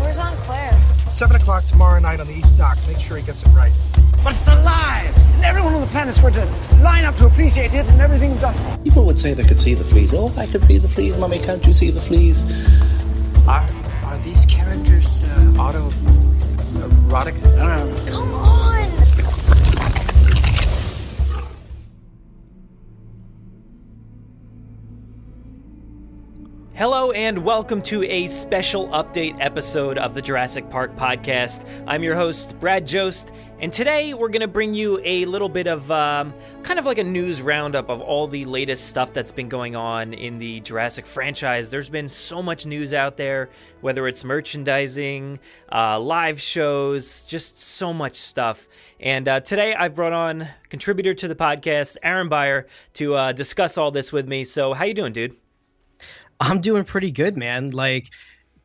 Where's Aunt Claire? 7 o'clock tomorrow night on the East Dock. Make sure he gets it right. But it's alive, and everyone on the planet's going to line up to appreciate it and everything done. People would say they could see the fleas. Oh, I could see the fleas. Mommy, can't you see the fleas? Are these characters auto-erotic? Come on! Hello and welcome to a special update episode of the Jurassic Park Podcast. I'm your host, Brad Jost, and today we're going to bring you a little bit of kind of like a news roundup of all the latest stuff that's been going on in the Jurassic franchise. There's been so much news out there, whether it's merchandising, live shows, just so much stuff. And today I've brought on contributor to the podcast, Aaron Beyer, to discuss all this with me. So how you doing, dude? I'm doing pretty good, man. Like,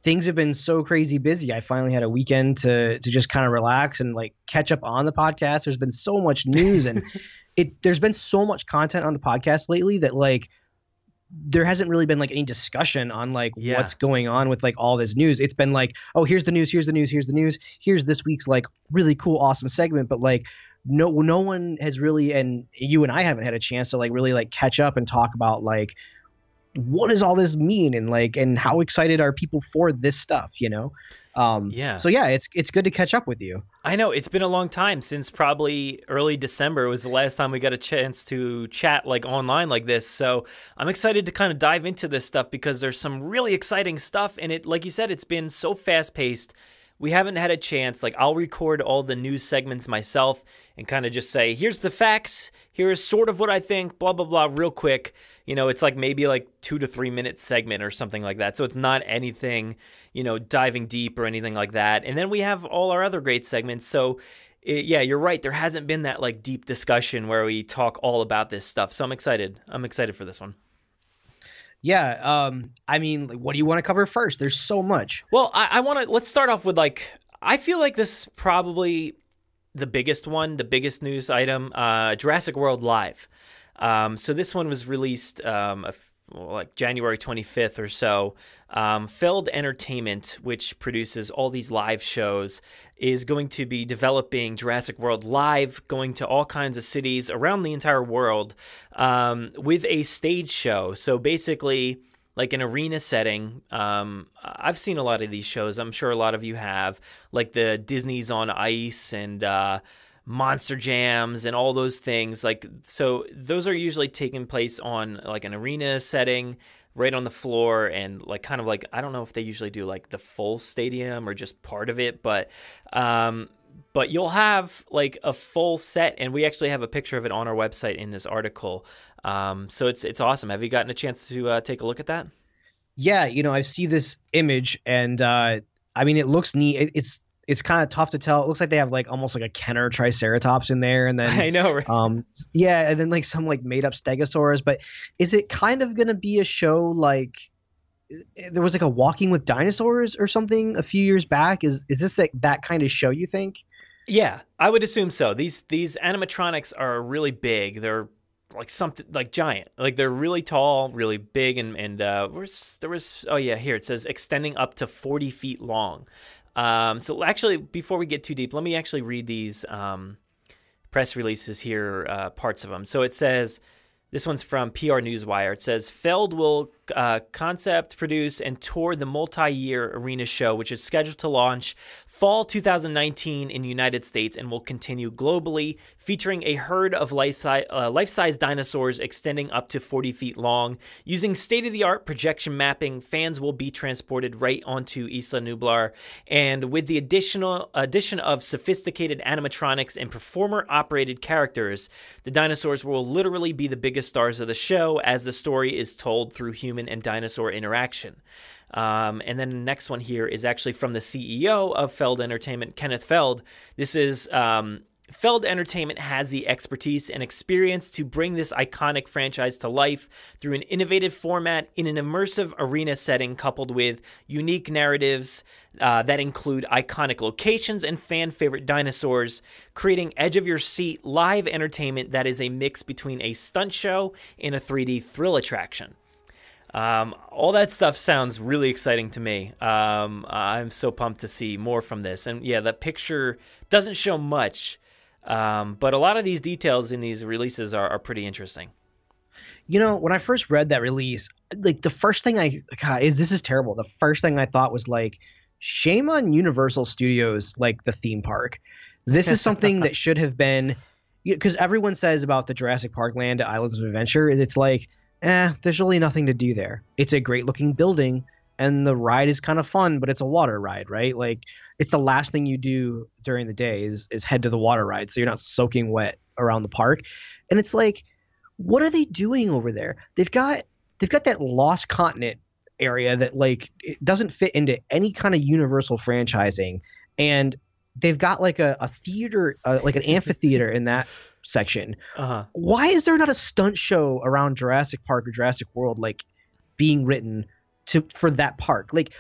things have been so crazy busy. I finally had a weekend to just kind of relax and like catch up on the podcast. There's been so much news and there's been so much content on the podcast lately that like there hasn't really been like any discussion on like what's going on with like all this news. It's been like, oh, here's the news, here's the news, here's the news, here's this week's like really cool, awesome segment. But like no one has really, and you and I haven't had a chance to like really like catch up and talk about like what does all this mean and like and how excited are people for this stuff, you know? So yeah, it's good to catch up with you. I know it's been a long time since probably early December was the last time we got a chance to chat like online like this. So I'm excited to kind of dive into this stuff because there's some really exciting stuff, and it, like you said, it's been so fast paced. We haven't had a chance. Like, I'll record all the news segments myself and kind of just say, here's the facts, here's sort of what I think, blah, blah, blah, real quick. You know, it's like maybe like 2 to 3 minute segment or something like that. So it's not anything, you know, diving deep or anything like that. And then we have all our other great segments. So yeah, you're right. There hasn't been that like deep discussion where we talk all about this stuff. So I'm excited. I'm excited for this one. Yeah, I mean, what do you want to cover first? There's so much. Well, I want to, let's start off with like, I feel like this is probably the biggest one, the biggest news item, Jurassic World Live. So this one was released like January 25th or so. Feld Entertainment, which produces all these live shows, is going to be developing Jurassic World Live, going to all kinds of cities around the entire world with a stage show. So basically, like an arena setting. I've seen a lot of these shows. I'm sure a lot of you have, like the Disney's on Ice and Monster Jams and all those things. Like, so those are usually taking place on like an arena setting, right on the floor, and like kind of like, I don't know if they usually do like the full stadium or just part of it, but you'll have like a full set, and we actually have a picture of it on our website in this article. So it's awesome. Have you gotten a chance to take a look at that? Yeah, you know, I see this image, and I mean, it looks neat. It's kind of tough to tell. It looks like they have like almost like a Kenner Triceratops in there, and then I know, right? Yeah, and then like some like made up Stegosaurus. But is it kind of gonna be a show like there was like a Walking with Dinosaurs or something a few years back? Is this like that kind of show, you think? Yeah, I would assume so. These animatronics are really big. They're like something like giant. Like they're really tall, really big, and there was oh yeah, here it says extending up to 40 feet long. So actually, before we get too deep, let me actually read these press releases here, parts of them. So it says, this one's from PR Newswire. It says, Feld will concept, produce, and tour the multi-year arena show, which is scheduled to launch fall 2019 in the United States and will continue globally, featuring a herd of life-size dinosaurs extending up to 40 feet long. Using state-of-the-art projection mapping, fans will be transported right onto Isla Nublar, and with the addition of sophisticated animatronics and performer-operated characters, the dinosaurs will literally be the biggest stars of the show as the story is told through human and dinosaur interaction. And then the next one here is actually from the CEO of Feld Entertainment, Kenneth Feld. This is Feld Entertainment has the expertise and experience to bring this iconic franchise to life through an innovative format in an immersive arena setting coupled with unique narratives that include iconic locations and fan-favorite dinosaurs, creating edge-of-your-seat live entertainment that is a mix between a stunt show and a 3D thrill attraction. All that stuff sounds really exciting to me. I'm so pumped to see more from this. And yeah, that picture doesn't show much, but a lot of these details in these releases are pretty interesting. You know, when I first read that release, like the first thing this is terrible. The first thing I thought was like, shame on Universal Studios, like the theme park. This is something that should have been, because everyone says about the Jurassic Park land at Islands of Adventure, it's like, there's really nothing to do there. It's a great looking building and the ride is kind of fun, but it's a water ride, right? Like it's the last thing you do during the day is head to the water ride. So you're not soaking wet around the park. And it's like, what are they doing over there? They've got that lost continent area that like it doesn't fit into any kind of Universal franchising, and they've got like a theater, like an amphitheater in that section. Why is there not a stunt show around Jurassic Park or Jurassic World like being written for that park? Like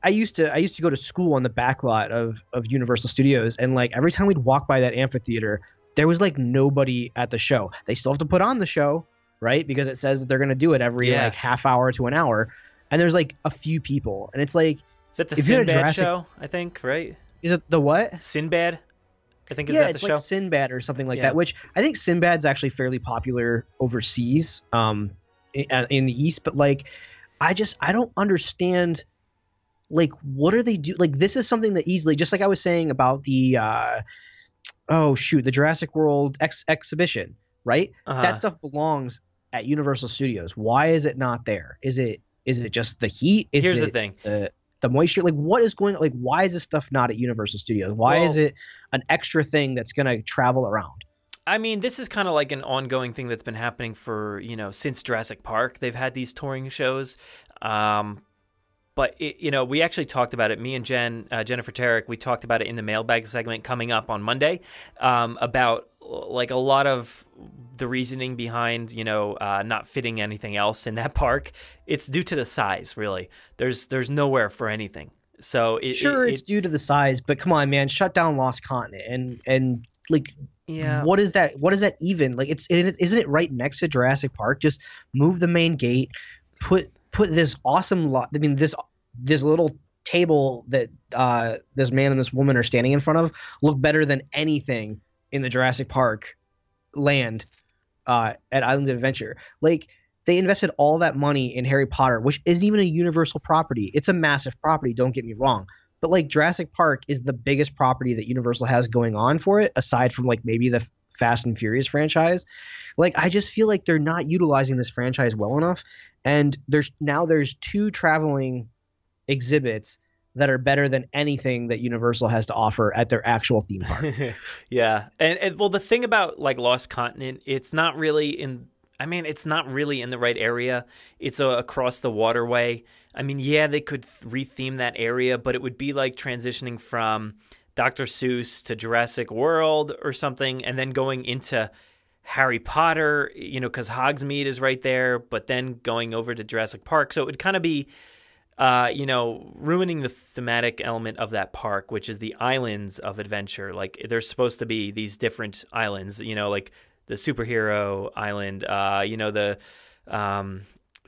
I used to go to school on the back lot of Universal Studios, and like every time we'd walk by that amphitheater, there was like nobody at the show. They still have to put on the show, right? Because it says that they're going to do it every like half hour to an hour. And there's like a few people. And it's like, is that the Sinbad show? I think, right? Is it the what? Sinbad? I think is that the show? Yeah, it's like Sinbad or something like that, which I think Sinbad's actually fairly popular overseas in the East. But like, I don't understand, like, what are they do? Like, this is something that easily, just like I was saying about the, the Jurassic World exhibition, right? That stuff belongs at Universal Studios. Why is it not there? Is it just the heat? Here's the thing. The moisture? Like, what is going on? Like, why is this stuff not at Universal Studios? Why is it an extra thing that's going to travel around? I mean, this is kind of like an ongoing thing that's been happening for, since Jurassic Park. They've had these touring shows. But, we actually talked about it. Me and Jennifer Tarek, we talked about it in the mailbag segment coming up on Monday about, like, a lot of the reasoning behind, not fitting anything else in that park. It's due to the size, really. There's nowhere for anything. So it's due to the size, but come on, man, shut down Lost Continent and like, what is that? What is that even? Like, isn't it right next to Jurassic Park? Just move the main gate, put this awesome this little table that this man and this woman are standing in front of look better than anything in the Jurassic Park land at Islands of Adventure. Like, they invested all that money in Harry Potter, which isn't even a Universal property. It's a massive property, don't get me wrong. But like, Jurassic Park is the biggest property that Universal has going on for it, aside from like maybe the Fast and Furious franchise. Like, I just feel like they're not utilizing this franchise well enough. And there's 2 traveling exhibits that are better than anything that Universal has to offer at their actual theme park. Yeah. And well, the thing about like Lost Continent, it's not really in the right area. It's across the waterway. I mean, yeah, they could retheme that area, but it would be like transitioning from Dr. Seuss to Jurassic World or something, and then going into Harry Potter, because Hogsmeade is right there, but then going over to Jurassic Park. So it would kind of be, ruining the thematic element of that park, which is the islands of adventure. Like, there's supposed to be these different islands, like the superhero island, the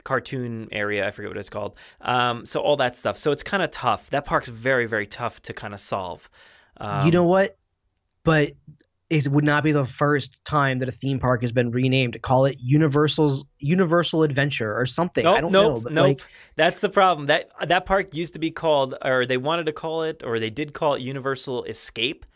cartoon area, I forget what it's called. So all that stuff. So it's kind of tough. That park's very, very tough to kind of solve. You know what? But it would not be the first time that a theme park has been renamed. Call it Universal Adventure or something. I don't know. But that's the problem. That park used to be called, or they wanted to call it, or they did call it Universal Escape,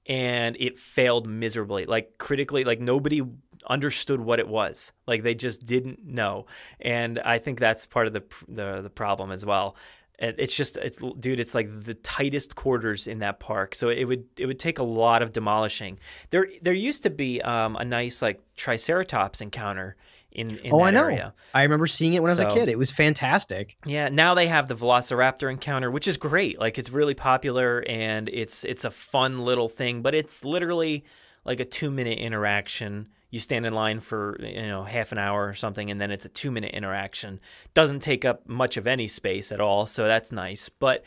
and it failed miserably. Like, critically, like, nobody understood what it was. Like, they just didn't know. And I think that's part of the problem as well. It's like the tightest quarters in that park. So it would take a lot of demolishing. There used to be a nice like Triceratops encounter in that area. I remember seeing it when I was a kid. It was fantastic. Yeah, now they have the Velociraptor encounter, which is great. Like, it's really popular and it's a fun little thing, but it's literally like a 2-minute interaction. You stand in line for, half an hour or something, and then it's a 2-minute interaction. Doesn't take up much of any space at all, so that's nice. But,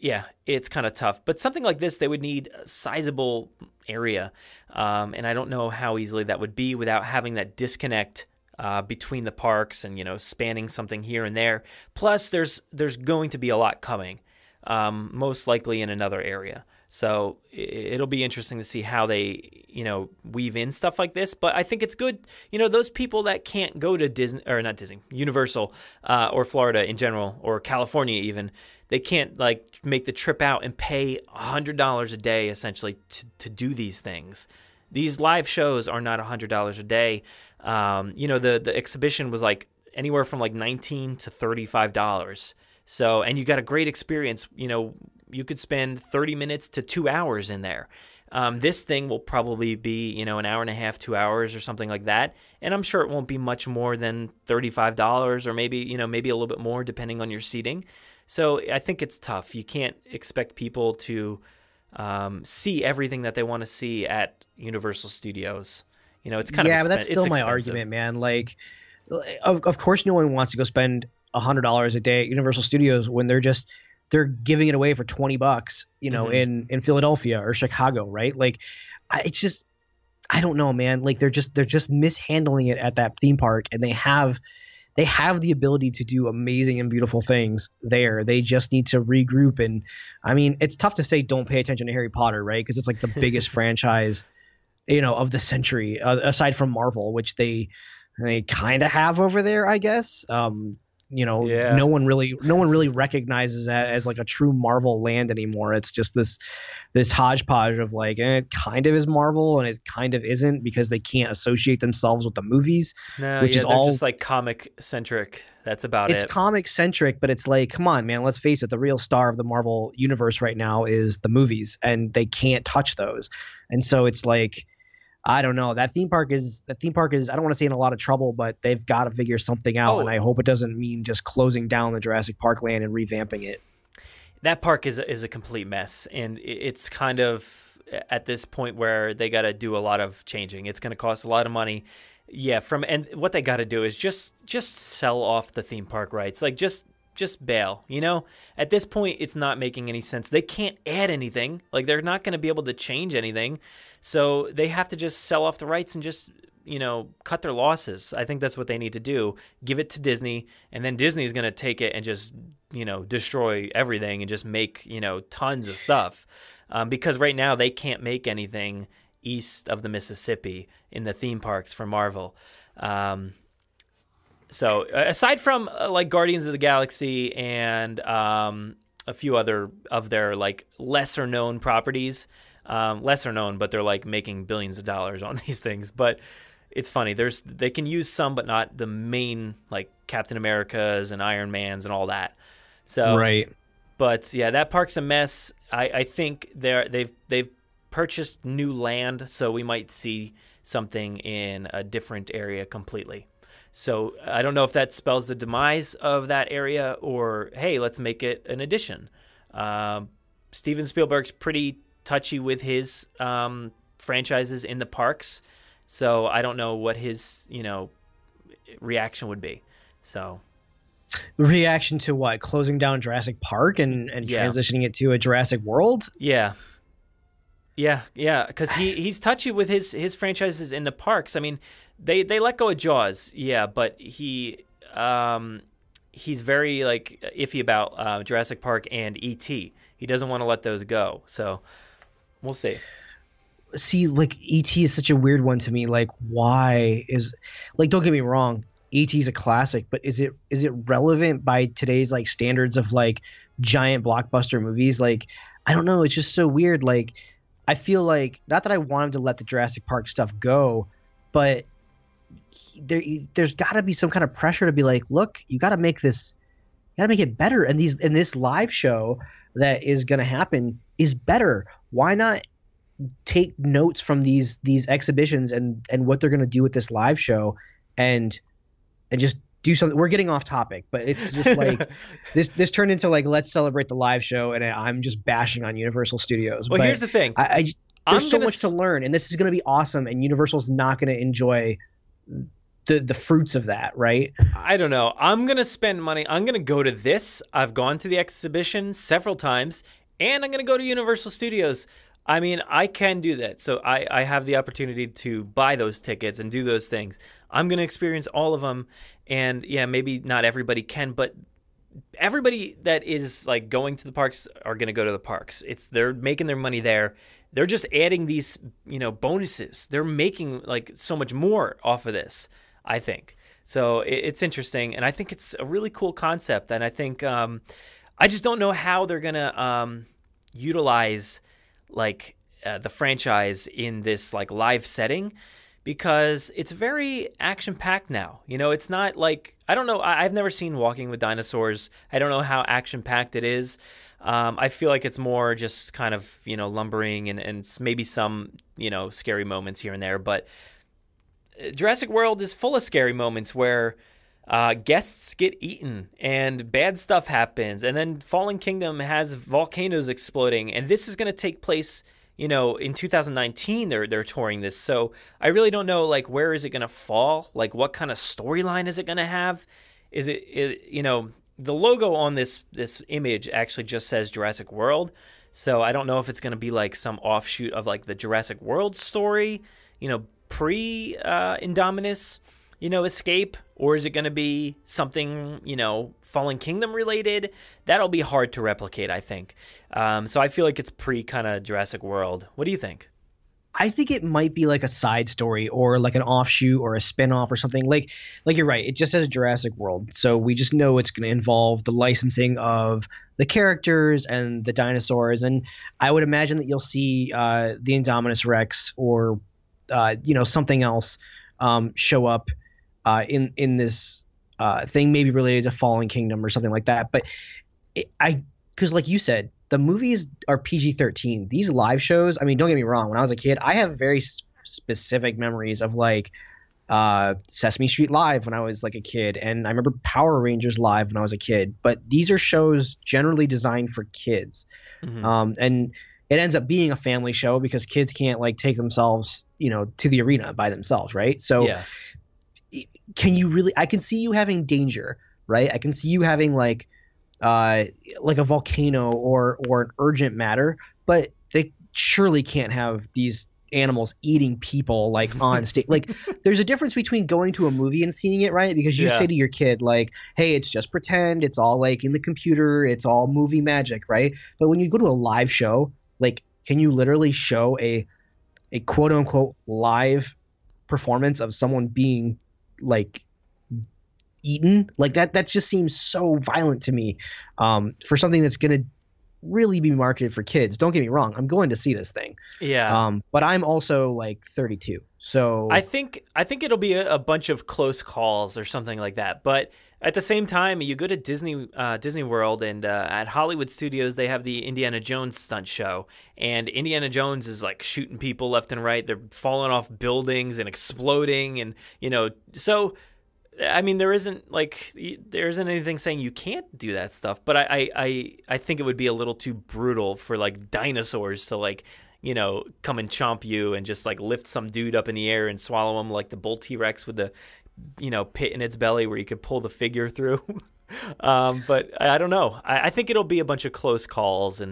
yeah, it's kind of tough. But something like this, they would need a sizable area, and I don't know how easily that would be without having that disconnect between the parks and, spanning something here and there. Plus, there's going to be a lot coming, most likely in another area. So it'll be interesting to see how they, weave in stuff like this. But I think it's good, those people that can't go to Disney, or not Disney, Universal, or Florida in general, or California even, they can't like make the trip out and pay $100 a day essentially to do these things. These live shows are not $100 a day. The exhibition was like anywhere from like $19 to $35. So, and you got a great experience. You could spend 30 minutes to 2 hours in there. This thing will probably be, an hour and a half, 2 hours or something like that. And I'm sure it won't be much more than $35 or maybe, maybe a little bit more depending on your seating. So I think it's tough. You can't expect people to see everything that they want to see at Universal Studios. It's kind of but that's still my argument, man. Like, of course, no one wants to go spend $100 a day at Universal Studios when they're giving it away for $20, in Philadelphia or Chicago, right? Like, I don't know, man. Like they're just mishandling it at that theme park, and they have the ability to do amazing and beautiful things there. They just need to regroup. And I mean, it's tough to say don't pay attention to Harry Potter, right? Because it's like the biggest franchise, of the century, aside from Marvel, which they kind of have over there, I guess. No one really recognizes that as like a true Marvel land anymore. It's just this hodgepodge of like, it kind of is Marvel and it kind of isn't, because they can't associate themselves with the movies. No, which is they're all just like comic centric. That's about it. It's comic centric, but it's like, come on, man, let's face it. The real star of the Marvel universe right now is the movies, and they can't touch those. And so it's like, I don't know. That theme park is, I don't want to say in a lot of trouble, but they've got to figure something out. And I hope it doesn't mean just closing down the Jurassic Park land and revamping it. That park is a complete mess. And it's kind of at this point where they got to do a lot of changing. It's going to cost a lot of money. Yeah. And what they got to do is just sell off the theme park rights. Like just bail, At this point, it's not making any sense. They can't add anything. Like they're not going to be able to change anything. So they have to just sell off the rights and just, cut their losses. I think that's what they need to do. Give it to Disney, and then Disney's going to take it and just, destroy everything and just make, tons of stuff. Because right now they can't make anything east of the Mississippi in the theme parks for Marvel. So aside from like Guardians of the Galaxy and a few other of their like lesser known properties, lesser known, but they're like making billions of dollars on these things. But it's funny. They can use some, but not the main like Captain Americas and Iron Mans and all that. So right. But yeah, that park's a mess. I think they've purchased new land, so we might see something in a different area completely. So I don't know if that spells the demise of that area or, hey, let's make it an addition. Steven Spielberg's pretty touchy with his franchises in the parks, so I don't know what his reaction would be. So reaction to what? Closing down Jurassic Park and transitioning it to a Jurassic World? Yeah. Because he's touchy with his franchises in the parks. I mean, they let go of Jaws, but he's very like iffy about Jurassic Park and E.T. He doesn't want to let those go. So we'll see. See, like E.T. is such a weird one to me. Like, why is like? Don't get me wrong, E.T. is a classic, but is it relevant by today's like standards of like giant blockbuster movies? Like, I don't know. It's just so weird. Like, I feel like, not that I want him to let the Jurassic Park stuff go, but there's got to be some kind of pressure to be like, look, you got to make this, you got to make it better. And this live show that is going to happen is better. Why not take notes from these exhibitions and what they're going to do with this live show and just do something? We're getting off topic, but it's just like this turned into like, let's celebrate the live show, and I'm just bashing on Universal Studios. Well, but here's the thing. There's so much to learn, and this is going to be awesome, and Universal's not going to enjoy the fruits of that, right? I don't know. I'm going to spend money. I'm going to go to this. I've gone to the exhibition several times, and I'm going to go to Universal Studios. I mean, I can do that. So I have the opportunity to buy those tickets and do those things. I'm going to experience all of them. And yeah, maybe not everybody can, but everybody that is like going to the parks are going to go to the parks. They're making their money there. They're just adding these, bonuses. They're making like so much more off of this, I think. So it's interesting. And I think it's a really cool concept. And I think, I just don't know how they're going to utilize like the franchise in this like live setting, because it's very action-packed now. It's not like, I don't know, I've never seen Walking with Dinosaurs. I don't know how action-packed it is. I feel like it's more just kind of, lumbering and maybe some, scary moments here and there. But Jurassic World is full of scary moments where guests get eaten and bad stuff happens. And then Fallen Kingdom has volcanoes exploding. And this is going to take place, in 2019 they're touring this. So I really don't know, like, where is it going to fall? Like, what kind of storyline is it going to have? Is it the logo on this image actually just says Jurassic World. So I don't know if it's going to be like some offshoot of like the Jurassic World story, pre Indominus, escape, or is it going to be something, Fallen Kingdom related? That'll be hard to replicate, I think. So I feel like it's pre kind of Jurassic World. What do you think? I think it might be like a side story or like an offshoot or a spinoff or something. Like you're right. It just says Jurassic World. So we just know it's going to involve the licensing of the characters and the dinosaurs. And I would imagine that you'll see the Indominus Rex or, something else show up in this thing, maybe related to Fallen Kingdom or something like that. But because like you said, the movies are PG-13. These live shows, I mean, don't get me wrong. When I was a kid, I have very specific memories of like Sesame Street Live when I was like a kid. And I remember Power Rangers Live when I was a kid. But these are shows generally designed for kids. Mm-hmm. And it ends up being a family show because kids can't like take themselves, to the arena by themselves, right? So yeah. I can see you having danger, right? I can see you having like a volcano or an urgent matter, but they surely can't have these animals eating people like on stage. Like there's a difference between going to a movie and seeing it, right? Because you say to your kid like, hey, it's just pretend, it's all like in the computer, it's all movie magic, right? But when you go to a live show, like, can you literally show a quote unquote live performance of someone being like eaten? Like that just seems so violent to me for something that's going to really be marketed for kids. Don't get me wrong, I'm going to see this thing. Yeah. But I'm also like 32. So I think it'll be a bunch of close calls or something like that. But at the same time, you go to Disney World and at Hollywood Studios, they have the Indiana Jones stunt show. And Indiana Jones is like shooting people left and right. They're falling off buildings and exploding. And, so I mean, there isn't anything saying you can't do that stuff, but I think it would be a little too brutal for like dinosaurs to like, come and chomp you and just like lift some dude up in the air and swallow him like the bull T-Rex with the, pit in its belly where you could pull the figure through. But I don't know. I think it'll be a bunch of close calls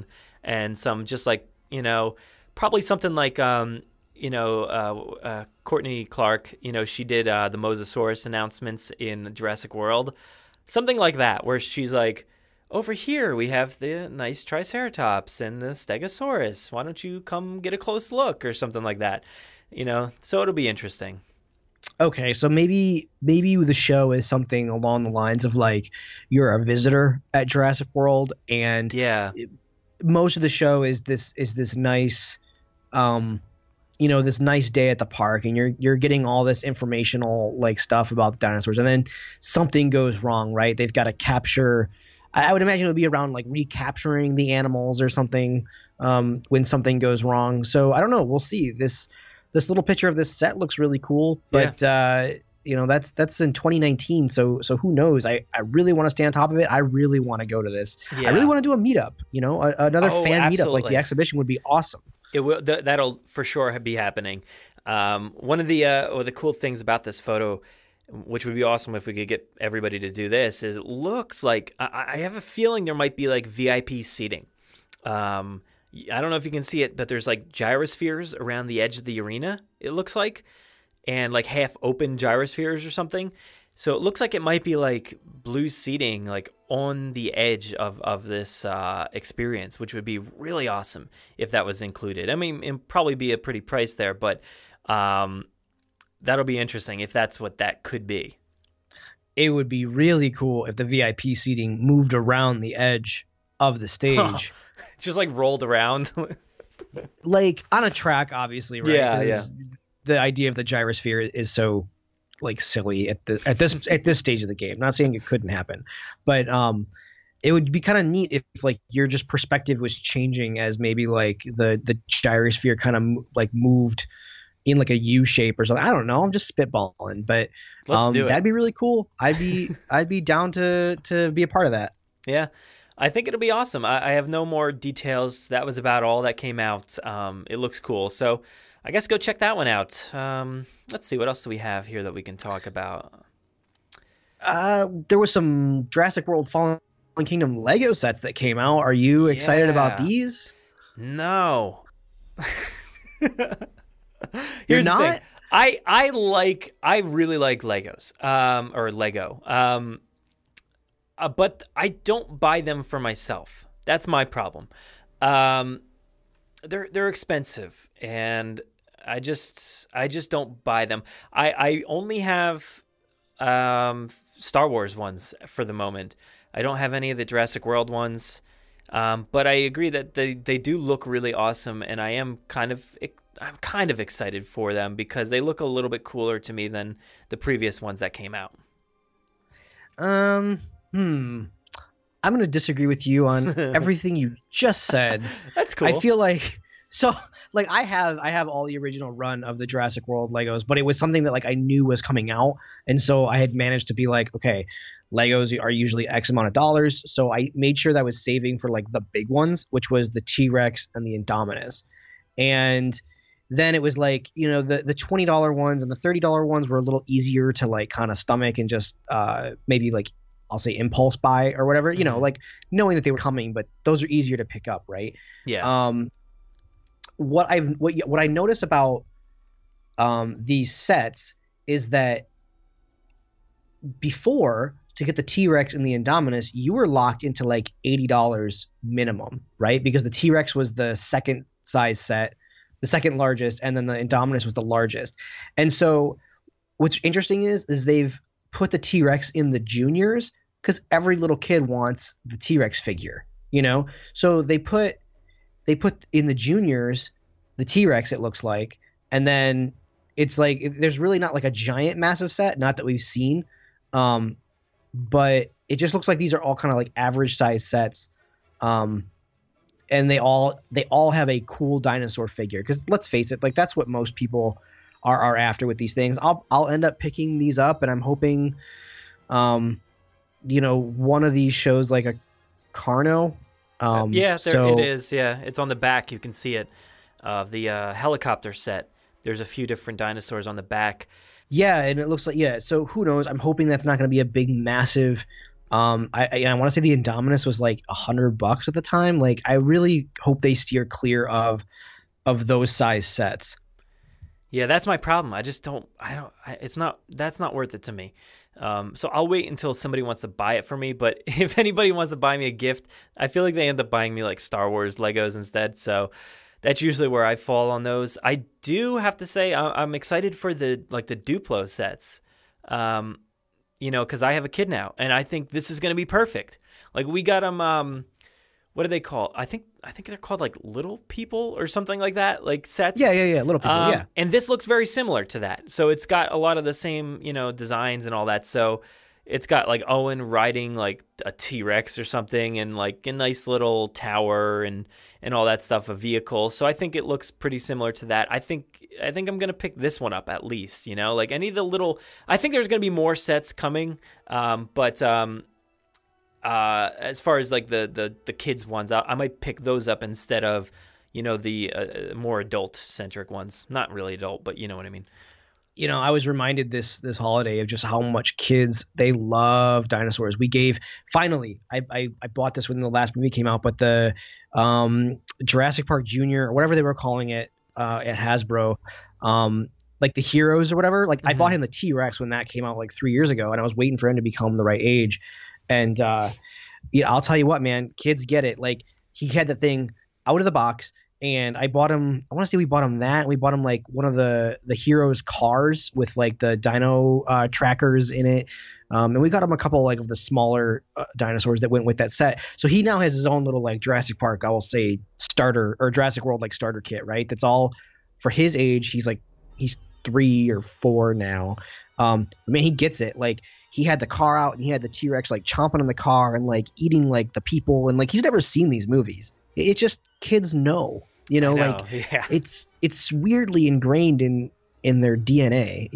and some just like, probably something like, Courtney Clark, she did the Mosasaurus announcements in Jurassic World. Something like that, where she's like, over here we have the nice Triceratops and the Stegosaurus. Why don't you come get a close look or something like that? So it'll be interesting. Okay, so maybe the show is something along the lines of like you're a visitor at Jurassic World, and most of the show is this nice this nice day at the park, and you're getting all this informational like stuff about the dinosaurs, and then something goes wrong, right? They've got to capture. I would imagine it would be around like recapturing the animals or something when something goes wrong. So I don't know. We'll see. This little picture of this set looks really cool, but that's in 2019. So who knows? I really want to stay on top of it. I really want to go to this. Yeah. I really want to do a meetup. Another fan meetup like the exhibition would be awesome. It will. That'll for sure be happening. One of the cool things about this photo, which would be awesome if we could get everybody to do this, is it looks like I have a feeling there might be like VIP seating. I don't know if you can see it, but there's like gyrospheres around the edge of the arena, it looks like, and like half open gyrospheres or something. So it looks like it might be like blue seating like on the edge of this experience, which would be really awesome if that was included. I mean, it'd probably be a pretty price there, but that'll be interesting if that's what that could be. It would be really cool if the VIP seating moved around the edge of the stage. Just like rolled around. Like on a track, obviously, right? Yeah. The idea of the gyrosphere is so like silly at this stage of the game. Not saying it couldn't happen, but it would be kind of neat if like your just perspective was changing as maybe like the gyrosphere kind of like moved in like a U shape or something. I don't know. I'm just spitballing, but that'd be really cool. I'd be down to be a part of that. Yeah. I think it'll be awesome. I have no more details. That was about all that came out. It looks cool. So I guess go check that one out. Let's see. What else do we have here that we can talk about? There was some Jurassic World Fallen Kingdom Lego sets that came out. Are you excited about these? No. You're Here's not? the thing. I really like Legos. Or Lego. But I don't buy them for myself. That's my problem. They're expensive, and I just don't buy them. I only have Star Wars ones for the moment. I don't have any of the Jurassic World ones. But I agree that they do look really awesome, and I'm kind of excited for them because they look a little bit cooler to me than the previous ones that came out. I'm going to disagree with you on everything you just said. That's cool. I feel like I have all the original run of the Jurassic World Legos, but it was something that like I knew was coming out, and so I had managed to be like, okay, Legos are usually X amount of dollars, so I made sure that I was saving for like the big ones, which was the T-Rex and the Indominus. And then it was like, you know, the $20 ones and the $30 ones were a little easier to like kind of stomach and just maybe like I'll say impulse buy or whatever, you know, like knowing that they were coming, but those are easier to pick up, right? Yeah. What I notice about these sets is that before, to get the T-Rex and the Indominus, you were locked into like $80 minimum, right? Because the T-Rex was the second size set, the second largest, and then the Indominus was the largest. And so what's interesting is they've put the T-Rex in the juniors because every little kid wants the T-Rex figure, you know? So they put in the juniors the T-Rex, it looks like, and then it's like there's really not like a giant massive set, not that we've seen, but it just looks like these are all kind of like average size sets, and they all have a cool dinosaur figure, because let's face it, like that's what most people are after with these things. I'll end up picking these up, and I'm hoping you know, one of these shows like a Carno. It is. Yeah, it's on the back. You can see it. The helicopter set. There's a few different dinosaurs on the back. Yeah, and it looks like So who knows? I'm hoping that's not going to be a big, massive. I want to say the Indominus was like $100 at the time. Like I really hope they steer clear of those size sets. Yeah, that's my problem. That's not worth it to me. So I'll wait until somebody wants to buy it for me. But if anybody wants to buy me a gift, I feel like they end up buying me like Star Wars Legos instead. So that's usually where I fall on those. I do have to say I'm excited for the Duplo sets. You know, because I have a kid now, and I think this is going to be perfect. Like we got them. What do they call? I think they're called like Little People or something like that, like sets. Yeah, Little People. Yeah. And this looks very similar to that. So it's got a lot of the same, you know, designs and all that. So it's got like Owen riding like a T-Rex or something, and like a nice little tower and all that stuff, a vehicle. So I think it looks pretty similar to that. I think I'm gonna pick this one up at least. You know, like any of the little. I think there's gonna be more sets coming, but as far as like the kids ones, I might pick those up instead of, you know, the more adult centric ones. Not really adult, but you know what I mean. You know, I was reminded this holiday of just how much kids, they love dinosaurs. We gave, finally, I bought this when the last movie came out, but the Jurassic Park Junior or whatever they were calling it at Hasbro, like the Heroes or whatever. Like I bought him the T-Rex when that came out like 3 years ago, and I was waiting for him to become the right age. And I'll tell you what, man, kids get it. Like he had the thing out of the box, and I bought him. I want to say we bought him that. We bought him like one of the Heroes cars with like the dino trackers in it. And we got him a couple like of the smaller dinosaurs that went with that set. So he now has his own little like Jurassic Park, I will say, starter or Jurassic World like starter kit, right? That's all for his age. He's 3 or 4 now. I mean, he gets it. Like he had the car out and he had the T-Rex like chomping on the car and like eating like the people, and like he's never seen these movies. It's just kids know, like yeah. it's weirdly ingrained in their DNA,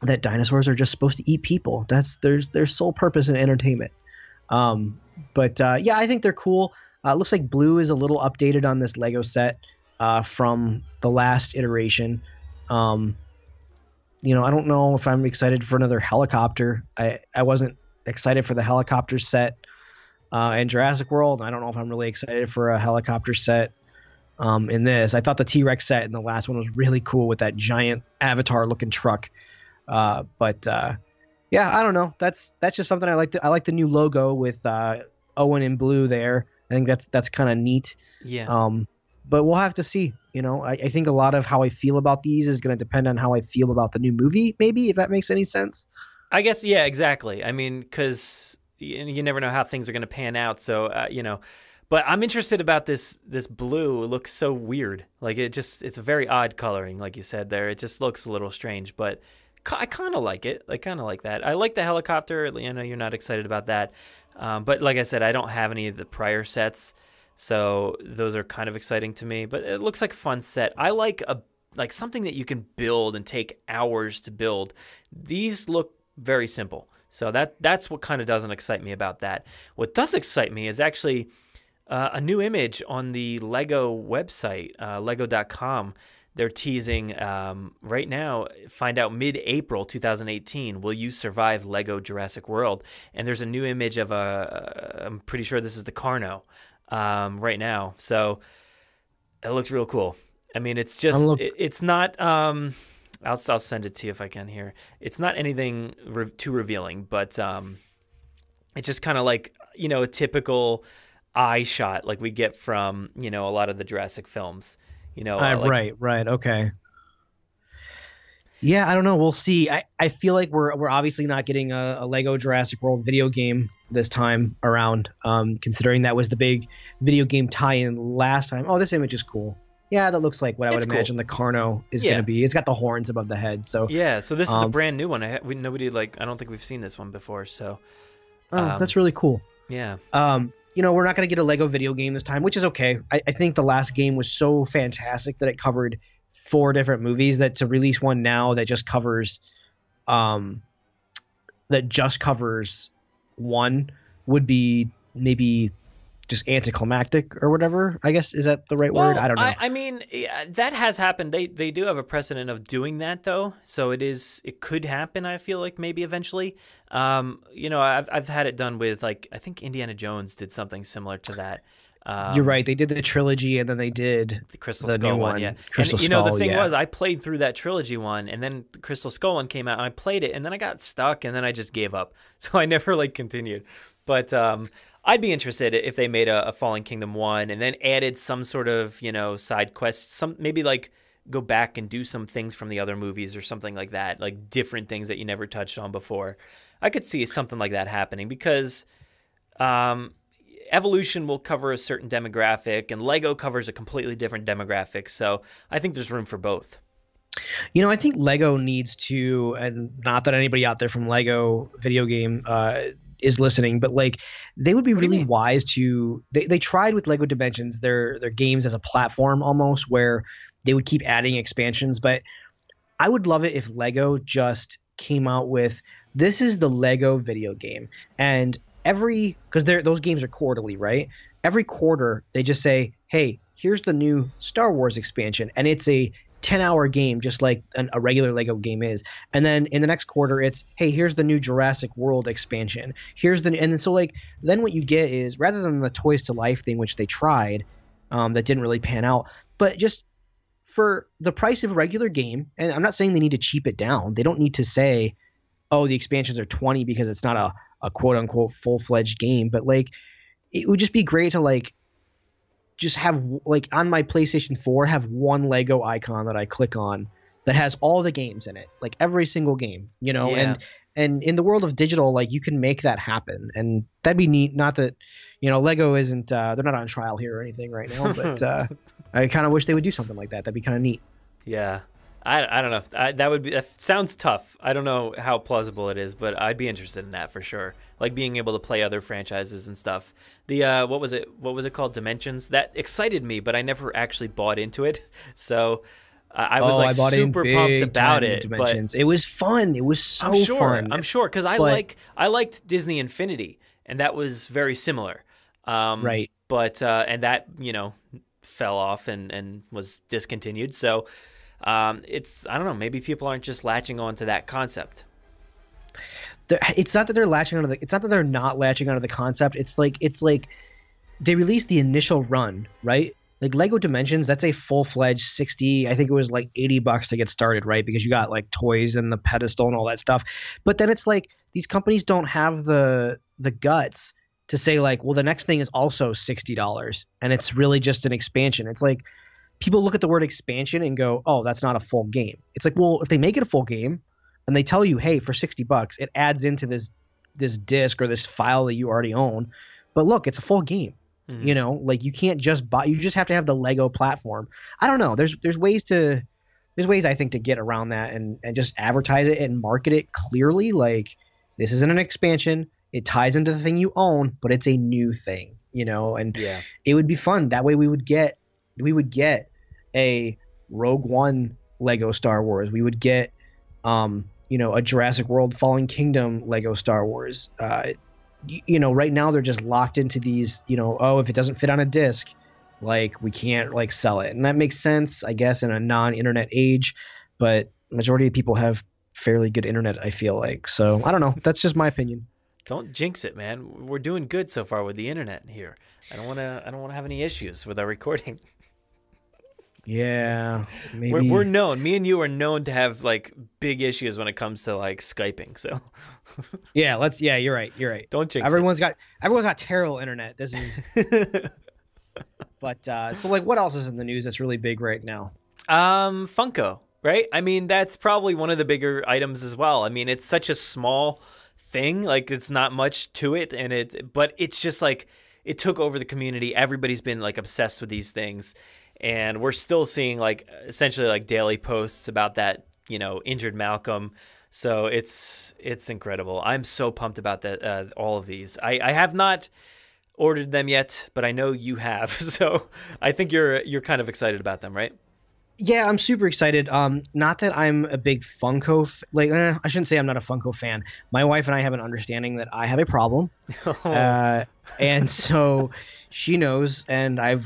that dinosaurs are just supposed to eat people. That's their sole purpose in entertainment. But I think they're cool. Looks like Blue is a little updated on this Lego set from the last iteration. I don't know if I'm excited for another helicopter. I wasn't excited for the helicopter set in Jurassic World. I don't know if I'm really excited for a helicopter set in this. I thought the T-Rex set in the last one was really cool with that giant Avatar looking truck. I don't know. That's just something I like. I like the new logo with Owen in blue there. I think that's kind of neat. Yeah. But we'll have to see. I think a lot of how I feel about these is going to depend on how I feel about the new movie, maybe, if that makes any sense. I guess, yeah, exactly. I mean, because you never know how things are going to pan out. So, but I'm interested about this blue. It looks so weird. Like it's a very odd coloring, like you said there. It just looks a little strange, but I kind of like it. I kind of like that. I like the helicopter. I know you're not excited about that. But like I said, I don't have any of the prior sets. So those are kind of exciting to me, but it looks like a fun set. I like something that you can build and take hours to build. These look very simple. So that's what kind of doesn't excite me about that. What does excite me is actually a new image on the Lego website, lego.com. They're teasing right now, find out mid-April 2018, will you survive Lego Jurassic World? And there's a new image of I'm pretty sure this is the Carno right now. So it looks real cool. I mean, it's just, it's not, I'll send it to you if I can here. It's not anything too revealing, but it's just kind of like, a typical eye shot like we get from, a lot of the Jurassic films. Right. Okay. Yeah, I don't know. We'll see. I feel like we're obviously not getting a Lego Jurassic World video game this time around, considering that was the big video game tie-in last time. Oh, this image is cool. Yeah, that looks like what I would imagine the Carno is going to be. It's got the horns above the head. So yeah, so this is a brand new one. I don't think we've seen this one before. So that's really cool. Yeah. We're not going to get a Lego video game this time, which is okay. I think the last game was so fantastic that it covered 4 different movies, that to release one now that just covers one would be maybe just anticlimactic or whatever, I guess. Is that the right word? I don't know. I mean, that has happened. They do have a precedent of doing that, though. So it could happen, I feel like, maybe eventually. I've had it done with, like, I think Indiana Jones did something similar to that. You're right. They did the trilogy, and then they did the Crystal Skull one. Yeah. Crystal Skull, the thing was, I played through that trilogy one, and then the Crystal Skull one came out, and I played it, and then I got stuck, and then I just gave up. So I never continued. But I'd be interested if they made a Fallen Kingdom 1 and then added some sort of, side quest, maybe go back and do some things from the other movies or something like that, like different things that you never touched on before. I could see something like that happening because Evolution will cover a certain demographic and Lego covers a completely different demographic. So I think there's room for both. I think Lego needs to, and not that anybody out there from Lego video game is listening, but they would be really wise to, they tried with Lego Dimensions, their games as a platform almost, where they would keep adding expansions. But I would love it if Lego just came out with, this is the Lego video game, and because those games are quarterly, right? Every quarter they just say, hey, here's the new Star Wars expansion, and it's a 10-hour game, just like a regular Lego game is. And then in the next quarter, it's, hey, here's the new Jurassic World expansion. And then so like then what you get is, rather than the Toys to Life thing, which they tried, that didn't really pan out, but just for the price of a regular game, and I'm not saying they need to cheap it down. They don't need to say, oh, the expansions are $20 because it's not a quote unquote full-fledged game. But like, it would just be great to like just have, like, on my PlayStation 4, have one Lego icon that I click on that has all the games in it, like every single game, you know. Yeah. And in the world of digital, like, you can make that happen, and that'd be neat. Not that, you know, Lego isn't they're not on trial here or anything right now, but I kind of wish they would do something like that. That'd be kind of neat. Yeah. I don't know. That sounds tough. I don't know how plausible it is, but I'd be interested in that for sure. Like being able to play other franchises and stuff. The what was it called? Dimensions. That excited me, but I never actually bought into it. So I was like super pumped about it. Dimensions. But it was fun. It was so fun. I'm sure because I liked Disney Infinity, and that was very similar. Right. But and that, you know, fell off and was discontinued. So. It's, I don't know, maybe people aren't just latching on to that concept. It's not that they're latching onto it's not that they're not latching onto the concept. It's like they released the initial run, right? Like Lego Dimensions, that's a full-fledged 60, I think it was like $80 to get started, right? Because you got like toys and the pedestal and all that stuff. But then it's like these companies don't have the guts to say like, well, the next thing is also $60 and it's really just an expansion. It's like, people look at the word expansion and go, oh, that's not a full game. It's like, well, if they make it a full game and they tell you, hey, for $60, it adds into this disc or this file that you already own. But look, it's a full game. Mm-hmm. You know, like you can't just buy, you just have to have the Lego platform. I don't know. There's ways I think to get around that and just advertise it and market it clearly. Like, this isn't an expansion. It ties into the thing you own, but it's a new thing, you know, and it would be fun. That way we would get a Rogue One Lego Star Wars. We would get, you know, a Jurassic World Fallen Kingdom Lego Star Wars. You know, right now they're just locked into these, you know, oh, if it doesn't fit on a disc, like we can't like sell it. And that makes sense, I guess, in a non-internet age, but majority of people have fairly good internet, I feel like. So I don't know. That's just my opinion. Don't jinx it, man. We're doing good so far with the internet here. I don't want to have any issues with our recording. Yeah, maybe. We're known. Me and you are known to have like big issues when it comes to like Skyping. So yeah, you're right. Don't jinx everyone's got terrible internet. This is But so like what else is in the news that's really big right now? Funko, right? I mean, that's probably one of the bigger items as well. I mean, it's such a small thing, like it's not much to it, but it's just like it took over the community. Everybody's been like obsessed with these things. And we're still seeing like essentially like daily posts about that, you know, injured Malcolm. So it's incredible. I'm so pumped about that. All of these. I have not ordered them yet, but I know you have. So I think you're kind of excited about them, right? Yeah, I'm super excited. Not that I'm a big Funko I shouldn't say I'm not a Funko fan. My wife and I have an understanding that I have a problem, and so she knows, and I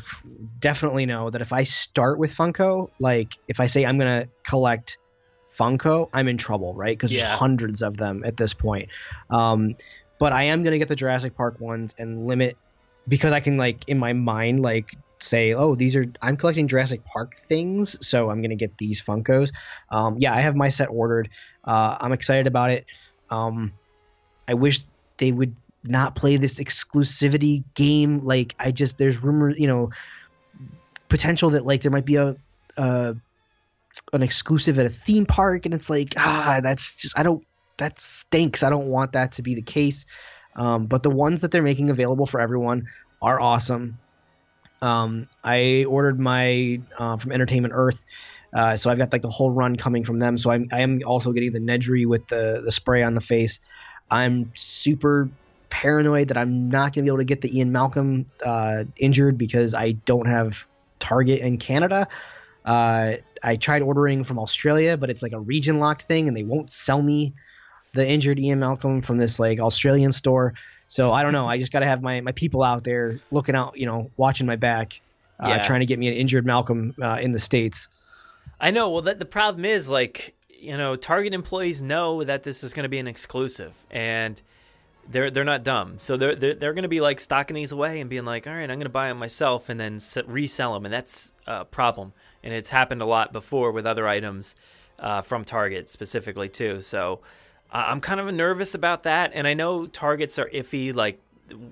definitely know that if I start with Funko, like if I say I'm gonna collect Funko, I'm in trouble, right? Because there's hundreds of them at this point. But I am gonna get the Jurassic Park ones and limit, because I can like in my mind like say, oh, I'm collecting Jurassic Park things, so I'm gonna get these Funkos. Yeah, I have my set ordered. I'm excited about it. I wish they would not play this exclusivity game. Like there's rumors, you know, potential that like there might be an exclusive at a theme park, and it's like, that stinks. I don't want that to be the case. But the ones that they're making available for everyone are awesome. I ordered my from Entertainment Earth, so I've got like the whole run coming from them. So I am also getting the Nedry with the spray on the face. I'm super paranoid that I'm not going to be able to get the Ian Malcolm injured because I don't have Target in Canada. I tried ordering from Australia, but it's like a region locked thing, and they won't sell me the injured Ian Malcolm from this like Australian store. So I don't know. I just got to have my people out there looking out, you know, watching my back, trying to get me an injured Malcolm in the States. I know. Well, the problem is, like, you know, Target employees know that this is going to be an exclusive, and they're not dumb. So they're going to be like stocking these away and being like, all right, I'm going to buy them myself and then resell them, and that's a problem. And it's happened a lot before with other items from Target specifically too. So I'm kind of nervous about that, and I know Targets are iffy, like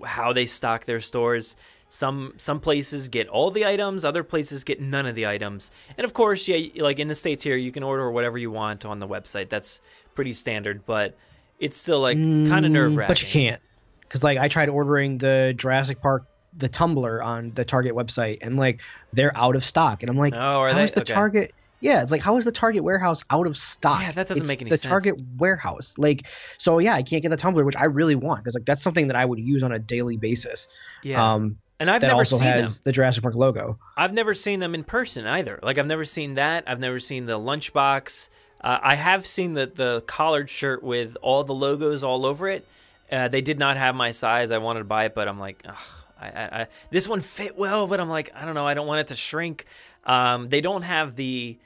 how they stock their stores. Some places get all the items, other places get none of the items. And of course, yeah, like in the States here, you can order whatever you want on the website. That's pretty standard, but it's still like kind of nerve-wracking. But you can't, because like I tried ordering the Jurassic Park, the tumbler on the Target website, and like they're out of stock, and I'm like, oh, are how they? is the Okay. Target? Yeah, it's like, how is the Target warehouse out of stock? Yeah, that doesn't make any sense. sense. The Target warehouse, like, so yeah, I can't get the tumbler, which I really want, because like that's something that I would use on a daily basis. Yeah. And I've that never also seen has them. the Jurassic Park logo. I've never seen them in person either. Like, I've never seen that. I've never seen the lunchbox. I have seen the collared shirt with all the logos all over it. They did not have my size. I wanted to buy it, but I'm like, ugh, this one fit well, but I'm like, I don't know. I don't want it to shrink. They don't have the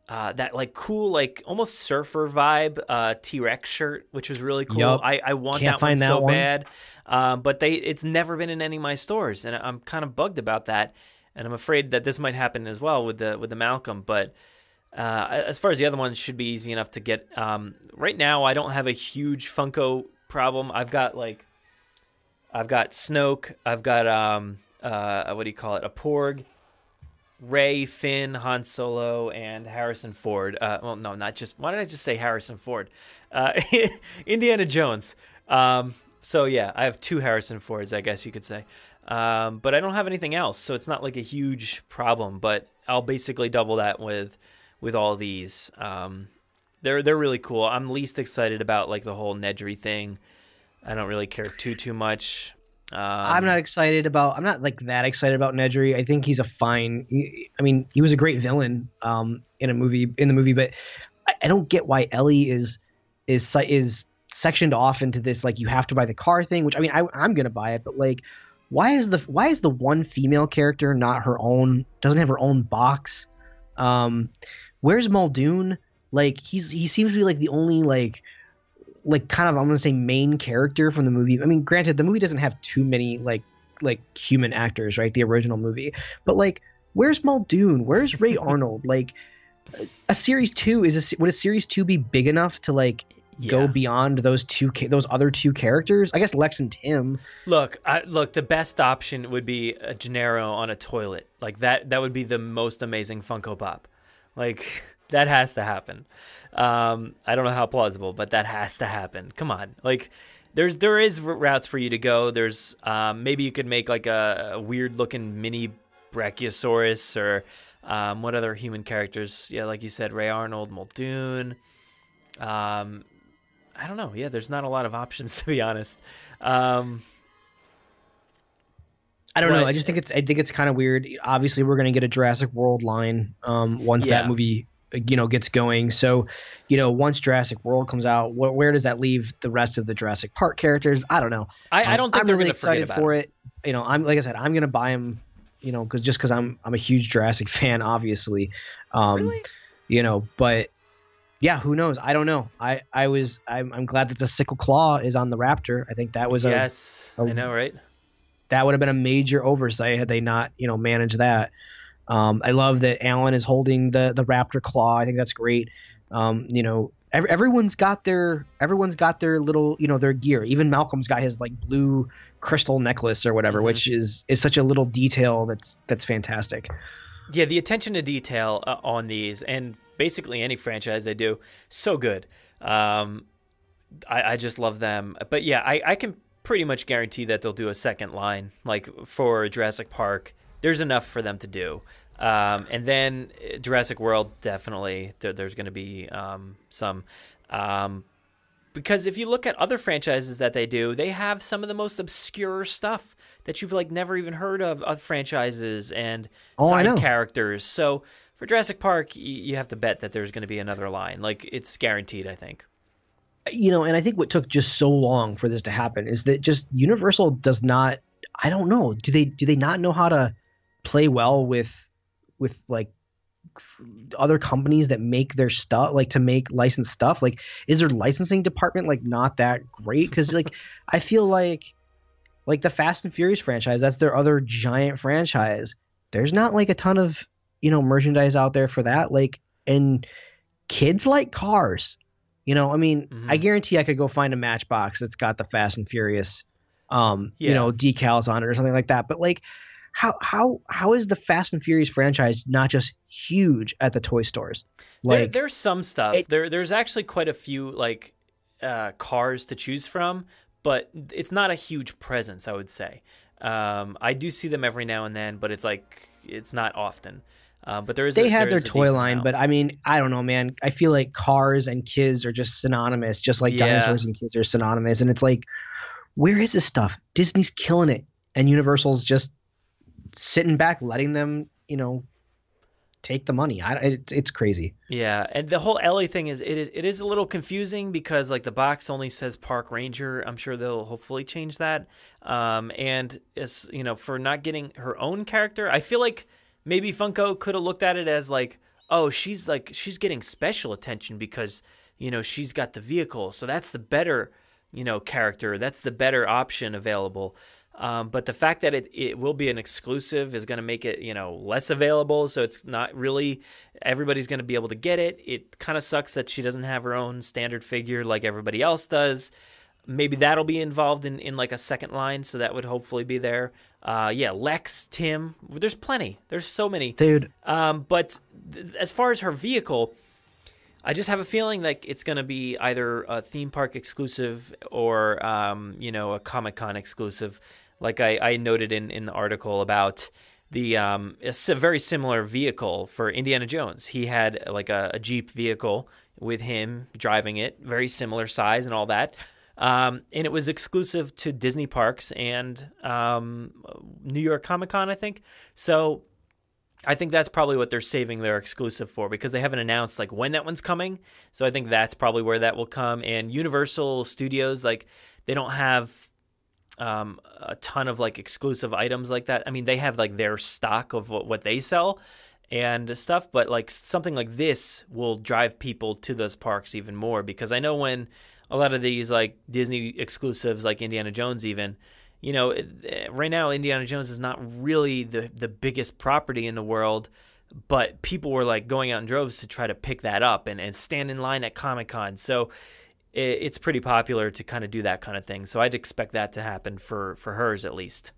that like cool, like almost surfer vibe T-Rex shirt, which was really cool. Yep. I want Can't that one find that so one. bad. But it's never been in any of my stores, and I'm kind of bugged about that. And I'm afraid that this might happen as well with the Malcolm. But as far as the other ones, should be easy enough to get. Right now, I don't have a huge Funko problem. I've got Snoke. I've got what do you call it? A Porg, Ray, Finn, Han Solo, and Harrison Ford. Well, no, not just. Why did I just say Harrison Ford? Indiana Jones. So yeah, I have 2 Harrison Fords, I guess you could say. But I don't have anything else, so it's not like a huge problem. But I'll basically double that with all these. They're really cool. I'm least excited about like the whole Nedry thing. I don't really care too much. I'm not like that excited about Nedry. I think he's a fine. I mean, he was a great villain in the movie, but I don't get why Ellie is sectioned off into this, like, you have to buy the car thing, which I mean, I'm gonna buy it, but like, why is the one female character not doesn't have her own box? Where's Muldoon? Like, he seems to be like the only like kind of, I'm gonna say, main character from the movie. I mean, granted, the movie doesn't have too many like human actors, right? The original movie, but like, where's Muldoon? Where's Ray Arnold? Like, a series 2 would a series 2 be big enough to like go beyond those other 2 characters? I guess Lex and Tim. Look, the best option would be a Gennaro on a toilet. Like that would be the most amazing Funko Pop. Like, that has to happen. I don't know how plausible, but that has to happen. Come on. Like, there is routes for you to go. There's maybe you could make like a weird looking mini Brachiosaurus, or what other human characters? Yeah, like you said, Ray Arnold, Muldoon. I don't know. Yeah, there's not a lot of options, to be honest. I don't know. I think it's kind of weird. Obviously, we're going to get a Jurassic World line once that movie gets going. So, once Jurassic World comes out, where does that leave the rest of the Jurassic Park characters? I don't know. I don't think I'm they're really going to forget excited about for it. I'm like I said, I'm going to buy them. Because I'm a huge Jurassic fan, obviously. Really? But. Yeah, who knows? I don't know. I'm glad that the sickle claw is on the Raptor. I think that was I know, right? That would have been a major oversight had they not, managed that. I love that Alan is holding the Raptor claw. I think that's great. Everyone's got their little, their gear. Even Malcolm's got his like blue crystal necklace or whatever, which is such a little detail that's fantastic. Yeah, the attention to detail on these, and basically any franchise they do, so good. I just love them. But yeah, I can pretty much guarantee that they'll do a second line, like for Jurassic Park. There's enough for them to do. And then Jurassic World, definitely there's going to be some. Because if you look at other franchises that they do, they have some of the most obscure stuff that you've like never even heard of franchises and side characters. So for Jurassic Park, you have to bet that there's going to be another line. Like, it's guaranteed, I think. And I think what took just so long for this to happen is that just Universal does not, I don't know, do they not know how to play well with like other companies that make their stuff, like to make licensed stuff? Like, is their licensing department like not that great? Because like I feel like the Fast and Furious franchise, that's their other giant franchise. There's not like a ton of, you know, merchandise out there for that. Like, and kids like cars. You know, I mean, I guarantee I could go find a Matchbox that's got the Fast and Furious, you know, decals on it or something like that. But like, how is the Fast and Furious franchise not just huge at the toy stores? Like, there's some stuff. There's actually quite a few like cars to choose from, but it's not a huge presence, I would say. I do see them every now and then, but it's not often. But they had their toy line, but I mean, I don't know, man. I feel like cars and kids are just synonymous, just like dinosaurs and kids are synonymous. And it's like, where is this stuff? Disney's killing it, and Universal's just sitting back, letting them, you know, take the money. It's crazy. Yeah, and the whole LA thing it is a little confusing because like the box only says Park Ranger. I'm sure they'll hopefully change that. And it's, you know, for not getting her own character, I feel like maybe Funko could have looked at it as like, oh, she's getting special attention because, you know, she's got the vehicle. So that's the better, you know, character. That's the better option available. But the fact that it will be an exclusive is going to make it, you know, less available. So it's not really everybody's going to be able to get it. It kind of sucks that she doesn't have her own standard figure like everybody else does. Maybe that'll be involved in like a second line, so that would hopefully be there. Lex, Tim, there's plenty. There's so many. Dude. But as far as her vehicle, I just have a feeling like it's going to be either a theme park exclusive or, you know, a Comic-Con exclusive. Like I noted in the article about a very similar vehicle for Indiana Jones. He had like a Jeep vehicle with him driving it, very similar size and all that. And it was exclusive to Disney parks and New York Comic-Con, I think. So I think that's probably what they're saving their exclusive for, because they haven't announced like when that one's coming. So I think that's probably where that will come. And Universal Studios, like, they don't have a ton of like exclusive items like that. I mean, they have like their stock of what they sell and stuff, but like something like this will drive people to those parks even more, because I know when a lot of these like Disney exclusives like Indiana Jones even, you know, right now Indiana Jones is not really the biggest property in the world, but people were like going out in droves to try to pick that up and stand in line at Comic-Con. So it's pretty popular to kind of do that kind of thing. So I'd expect that to happen for hers at least.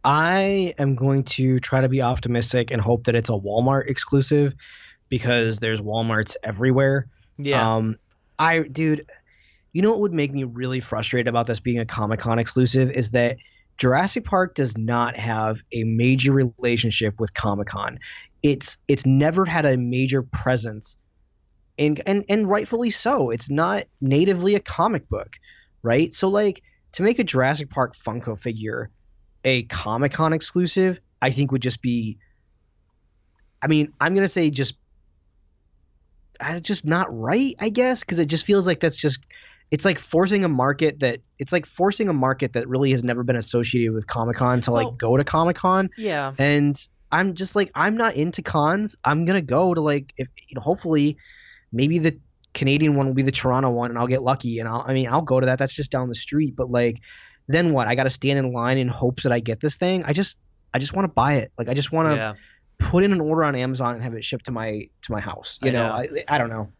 I am going to try to be optimistic and hope that it's a Walmart exclusive, because there's Walmarts everywhere. Yeah. Dude, you know what would make me really frustrated about this being a Comic-Con exclusive is that Jurassic Park does not have a major relationship with Comic-Con. It's never had a major presence, and rightfully so. It's not natively a comic book, right? So like, to make a Jurassic Park Funko figure a Comic-Con exclusive, I think would just be, I mean, I'm going to say just not right, I guess, because it just feels like it's like forcing a market that really has never been associated with Comic-Con to like go to Comic-Con. Yeah. And I'm just like, I'm not into cons. I'm going to go to like, if you know, hopefully maybe the Canadian one will be the Toronto one and I'll get lucky and I'll go to that. That's just down the street. But like, then what? I got to stand in line in hopes that I get this thing. I just want to buy it. Like, I just want to put in an order on Amazon and have it shipped to my house. You know, I don't know.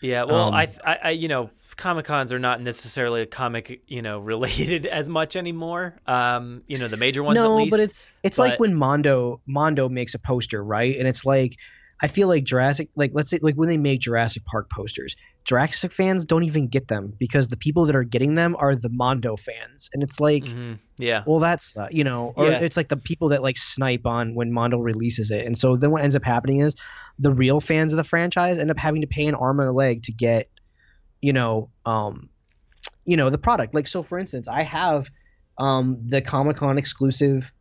Yeah, well, I you know, Comic-Cons are not necessarily a comic, you know, related as much anymore. You know, the major ones at least. No, but it's like when Mondo makes a poster, right? And it's like, I feel like Jurassic, like, let's say like when they make Jurassic Park posters, Jurassic fans don't even get them because the people that are getting them are the Mondo fans. And it's like, well, that's, you know, or it's like the people that like snipe on when Mondo releases it. And so then what ends up happening is the real fans of the franchise end up having to pay an arm and a leg to get, the product. Like, so for instance, I have the Comic-Con exclusive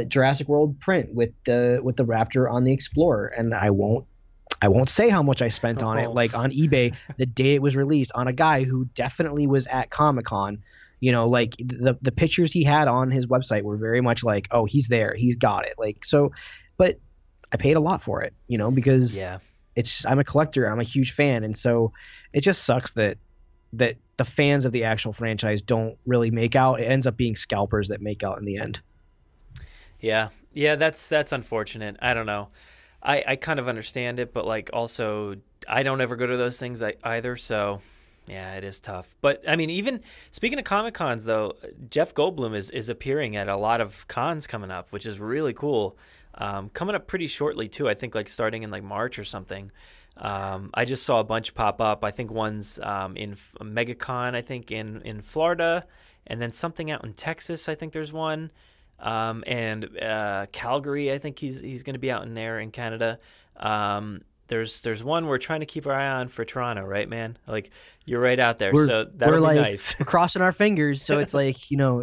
Jurassic World print with the Raptor on the Explorer, and I won't say how much I spent on it, like on eBay the day it was released, on a guy who definitely was at Comic-Con. You know, like the pictures he had on his website were very much like, oh, he's there, he's got it. Like, so, but I paid a lot for it, because Yeah. I'm a collector, I'm a huge fan, and so it just sucks that the fans of the actual franchise don't really make out. It ends up being scalpers that make out in the end. Yeah, that's unfortunate. I don't know. I kind of understand it, but like also I don't ever go to those things either. So yeah, it is tough. But I mean, even speaking of Comic Cons though, Jeff Goldblum is appearing at a lot of cons coming up, which is really cool. Coming up pretty shortly too. I think like starting in like March or something. I just saw a bunch pop up. I think one's in MegaCon, I think in Florida, and then something out in Texas. I think there's one. And Calgary, I think he's going to be out in there in Canada. There's one we're trying to keep our eye on for Toronto, right, man? Like you're right out there, so that'll be like, nice. We're crossing our fingers, so it's like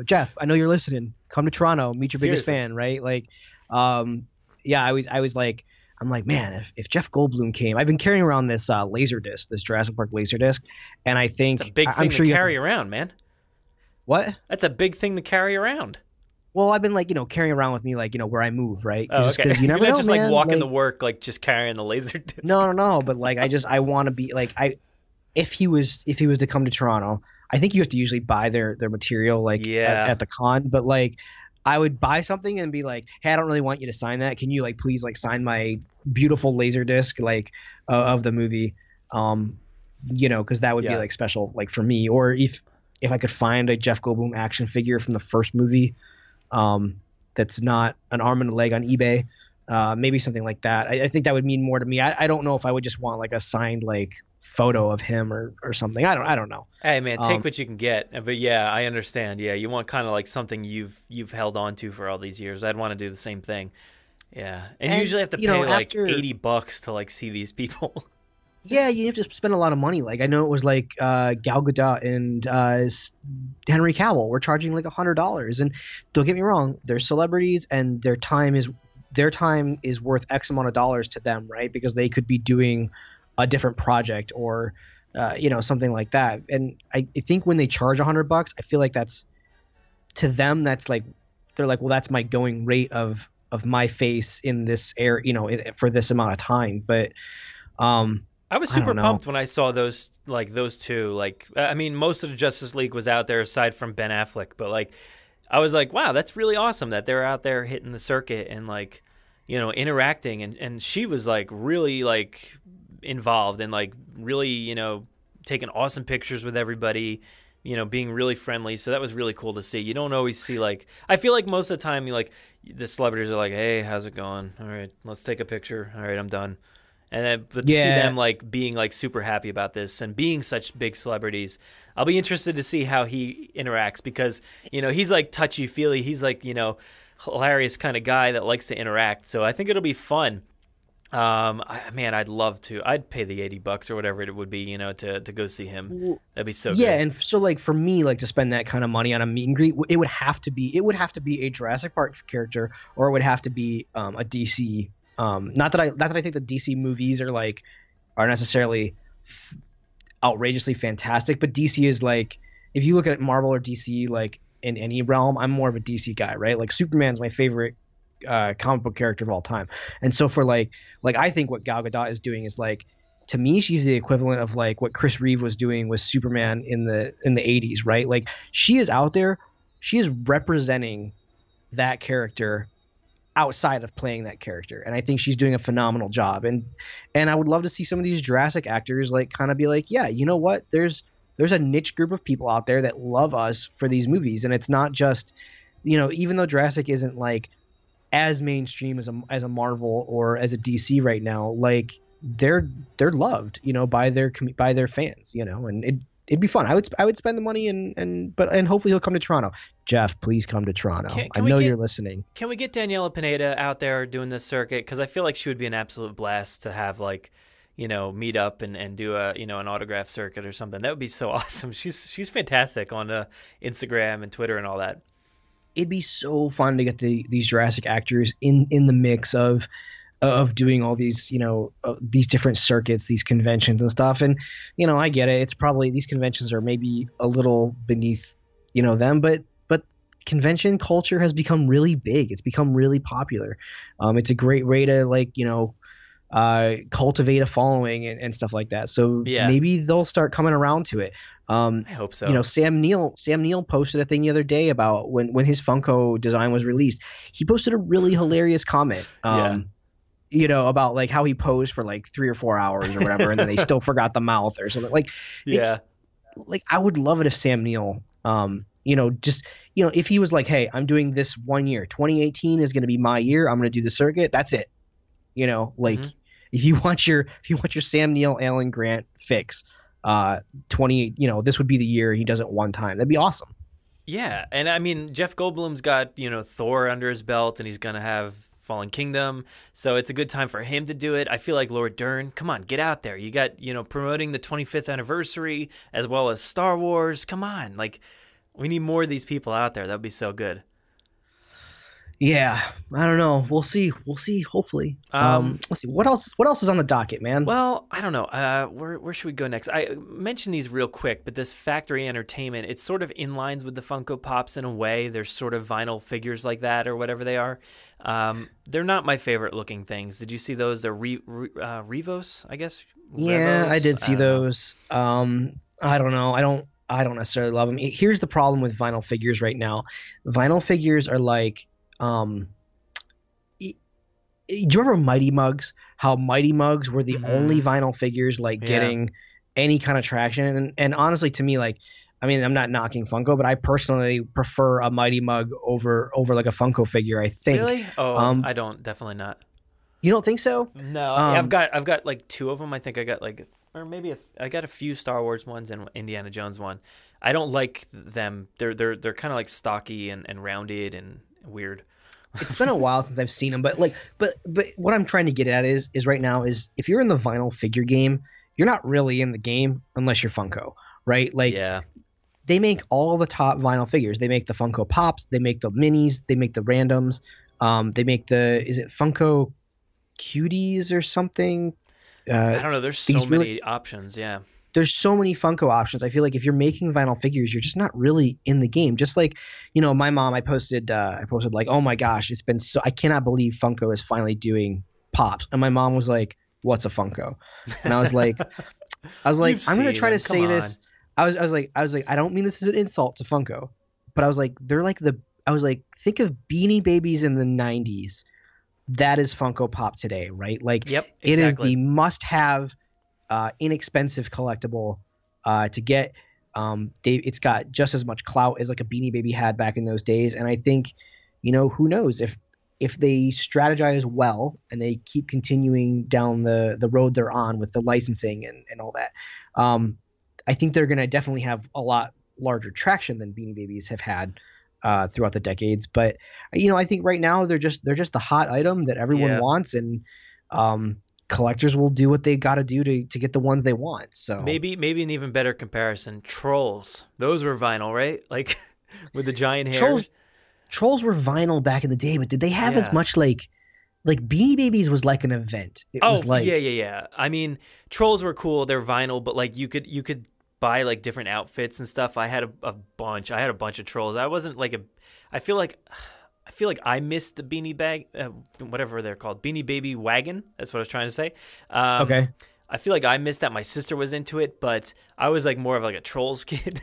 Jeff, I know you're listening. Come to Toronto, meet your biggest fan, right? Like, yeah, I was like, I'm like, man, if Jeff Goldblum came, I've been carrying around this laser disc, this Jurassic Park laser disc, and I think it's a big thing I'm sure to carry around, man. What? That's a big thing to carry around. Well, I've been like, carrying around with me, like, where I move, right? Oh, just okay. because you never You're not know, just man. like walking like, to work, like just carrying the laser disc. No. But like, I want to be like, if he was to come to Toronto, I think you have to usually buy their material, like at the con. But like, I would buy something and be like, hey, I don't really want you to sign that. Can you like please like sign my beautiful laser disc like of the movie? Because that would be like special, like for me. Or if I could find a Jeff Goldblum action figure from the first movie. That's not an arm and a leg on eBay, maybe something like that. I think that would mean more to me. I don't know if I would just want like a signed like photo of him or something. I don't know. Hey man, take what you can get. But yeah, I understand. Yeah, you want kind of like something you've held on to for all these years. I'd want to do the same thing. Yeah, and you usually have to pay like $80 to like see these people. Yeah, you have to spend a lot of money. Like I know it was like Gal Gadot and Henry Cavill were charging like $100. And don't get me wrong, they're celebrities and their time is worth X amount of dollars to them, right? Because they could be doing a different project or something like that. And I think when they charge $100, I feel like that's to them that's like they're like, well, that's my going rate of my face in this air, for this amount of time. But I was super pumped when I saw those two. Like, I mean, most of the Justice League was out there aside from Ben Affleck, but like, I was like, wow, that's really awesome that they're out there hitting the circuit and like, interacting. And she was like really like involved and like really, taking awesome pictures with everybody, being really friendly. So that was really cool to see. You don't always see like, I feel like most of the time the celebrities are like, hey, how's it going? All right, let's take a picture. All right, I'm done. And then, but to see them like being like super happy about this and being such big celebrities, I'll be interested to see how he interacts because he's like touchy feely. He's like hilarious kind of guy that likes to interact. So I think it'll be fun. I'd love to. I'd pay the $80 or whatever it would be, to go see him. That'd be so good. Yeah, and so like for me, like to spend that kind of money on a meet and greet, it would have to be a Jurassic Park character, or it would have to be a DC. Not that I think the DC movies are necessarily outrageously fantastic, but DC is like, if you look at Marvel or DC, like in any realm, I'm more of a DC guy, right? Like Superman's my favorite comic book character of all time, and so for like I think what Gal Gadot is doing is like, to me, she's the equivalent of like what Chris Reeve was doing with Superman in the 80s, right? Like she is out there, she is representing that character outside of playing that character, and I think she's doing a phenomenal job. And I would love to see some of these Jurassic actors like kind of be like, yeah, you know what, there's a niche group of people out there that love us for these movies, and it's not just even though Jurassic isn't like as mainstream as a Marvel or as a DC right now, like they're loved by their fans, and it'd be fun. I would spend the money and hopefully he'll come to Toronto. Jeff, please come to Toronto. I know you're listening. Can we get Daniela Pineda out there doing this circuit? Because I feel like she would be an absolute blast to have meet up and do an autograph circuit or something. That would be so awesome. She's fantastic on Instagram and Twitter and all that. It'd be so fun to get these Jurassic actors in the mix of doing all these, these different circuits, these conventions and stuff. And, I get it. It's probably, these conventions are maybe a little beneath, them, but convention culture has become really big. It's become really popular. It's a great way to cultivate a following and stuff like that. So maybe they'll start coming around to it. I hope so. Sam Neill posted a thing the other day about when his Funko design was released. He posted a really hilarious comment. About like how he posed for like 3 or 4 hours or whatever, and then they still forgot the mouth or something. I would love it if Sam Neill, if he was like, hey, I'm doing this 1 year, 2018 is going to be my year. I'm going to do the circuit. That's it. If you want your Sam Neill, Alan Grant fix, this would be the year he does it one time. That'd be awesome. Yeah, and I mean Jeff Goldblum's got Thor under his belt, and he's gonna have Fallen Kingdom, so it's a good time for him to do it. I feel like Laura Dern, come on, get out there. You got promoting the 25th anniversary as well as Star Wars. Come on, like we need more of these people out there. That'd be so good. Yeah, I don't know. We'll see. Hopefully, let's see what else is on the docket, man. Well, I don't know. Where should we go next? I mentioned these real quick, but this Factory Entertainment, it's sort of in lines with the Funko Pops in a way. They're sort of vinyl figures like that or whatever they are. They're not my favorite looking things. Did you see those? They're Revos, I guess. Yeah, Revos? I did see those. I don't know. I don't necessarily love them. Here's the problem with vinyl figures right now. Vinyl figures are like. Do you remember Mighty Mugs? How Mighty Mugs were the only vinyl figures getting any kind of traction, and honestly, to me, I'm not knocking Funko, but I personally prefer a Mighty Mug over like a Funko figure. I think. Really? Oh, I don't. Definitely not. You don't think so? No, I've got like 2 of them. I think I got I got a few Star Wars ones and Indiana Jones one. I don't like them. They're kind of like stocky and rounded and weird. It's been a while since I've seen them, but what I'm trying to get at is right now is if you're in the vinyl figure game, you're not really in the game unless you're Funko, right? They make all the top vinyl figures. They make the Funko Pops, they make the minis, they make the randoms, they make is it Funko Cuties or something? I don't know. There's so many options. Yeah. There's so many Funko options. I feel like if you're making vinyl figures, you're just not really in the game. Just like, my mom, I posted like, oh my gosh, it's been I cannot believe Funko is finally doing Pops. And my mom was like, what's a Funko? And I was like, I'm going to try to say this. I was like, I don't mean this as an insult to Funko, but I was like, think of Beanie Babies in the 90s. That is Funko Pop today, right? Yep, exactly. It is the must-have, inexpensive collectible to get. It's got just as much clout as like a Beanie Baby had back in those days, and I think, who knows if they strategize well and they keep continuing down the road they're on with the licensing and all that. I think they're going to definitely have a lot larger traction than Beanie Babies have had throughout the decades. But I think right now they're just the hot item that everyone wants, and collectors will do what they got to do to get the ones they want. So maybe an even better comparison: Trolls. Those were vinyl, right? Like with the giant hairs. Trolls were vinyl back in the day, but did they have as much like Beanie Babies was like an event? It was like yeah. I mean, Trolls were cool. They're vinyl, but like you could buy like different outfits and stuff. I had a bunch. I had a bunch of Trolls. I wasn't like I feel like I missed the Beanie Bag, whatever they're called, Beanie Baby wagon. That's what I was trying to say. Okay. I feel like I missed that. My sister was into it, but I was like more of like a Trolls kid.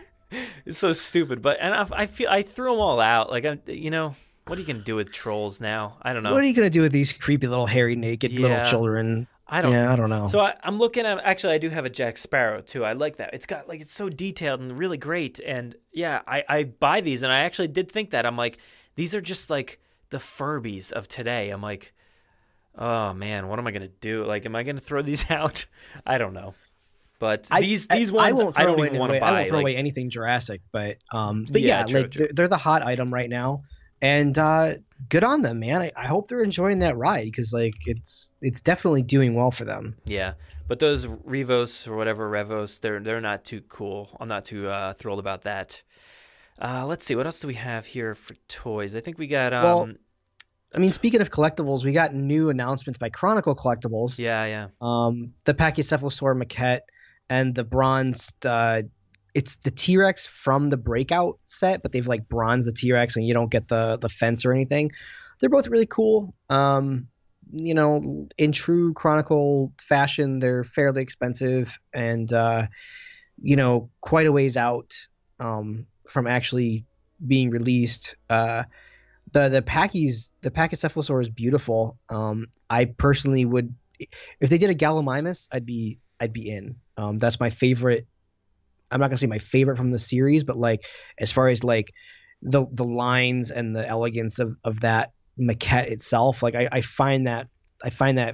It's so stupid, but I feel I threw them all out. Like what are you gonna do with Trolls now? I don't know. What are you gonna do with these creepy little hairy naked little children? I don't know. So I'm looking at, actually I do have a Jack Sparrow too. I like that. It's got it's so detailed and really great. And yeah, I buy these, and I actually did think that. I'm like, these are just like the Furbies of today. I'm like, oh man, what am I gonna do? Like, am I gonna throw these out? I don't know. But these ones I don't even want to buy. I won't throw away anything Jurassic, but yeah, true. They're the hot item right now, and good on them, man. I hope they're enjoying that ride, because it's definitely doing well for them. Yeah, but those Revos or whatever Revos, they're not too cool. I'm not too thrilled about that. Let's see, what else do we have here for toys? I think we got. Speaking of collectibles, we got new announcements by Chronicle Collectibles. Yeah. The Pachycephalosaurus maquette and the bronze it's the T-Rex from the Breakout set, but they've like bronzed the T-Rex, and you don't get the fence or anything. They're both really cool. You know, in true Chronicle fashion, they're fairly expensive, and you know, quite a ways out from actually being released. The Pachycephalosaurus is beautiful. I personally would, if they did a Gallimimus, I'd be in. That's my favorite. I'm not gonna say my favorite from the series, but like as far as like the lines and the elegance of that maquette itself, like I find that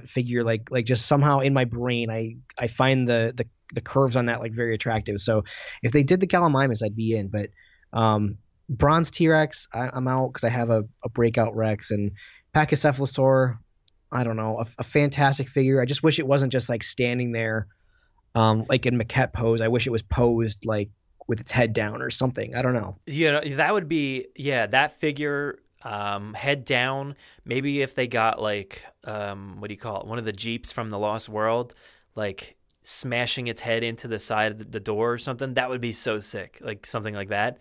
figure like just somehow in my brain I find the curves on that like very attractive. So if they did the Gallimimus, I'd be in. But bronze T-Rex, I'm out because I have a Breakout Rex. And Pachycephalosaur, I don't know, a fantastic figure. I just wish it wasn't just like standing there like in maquette pose. I wish it was posed like with its head down or something. I don't know. Yeah, that would be, that figure, head down. Maybe if they got like, what do you call it? One of the Jeeps from the Lost World, like smashing its head into the side of the door or something. That would be so sick. Like something like that.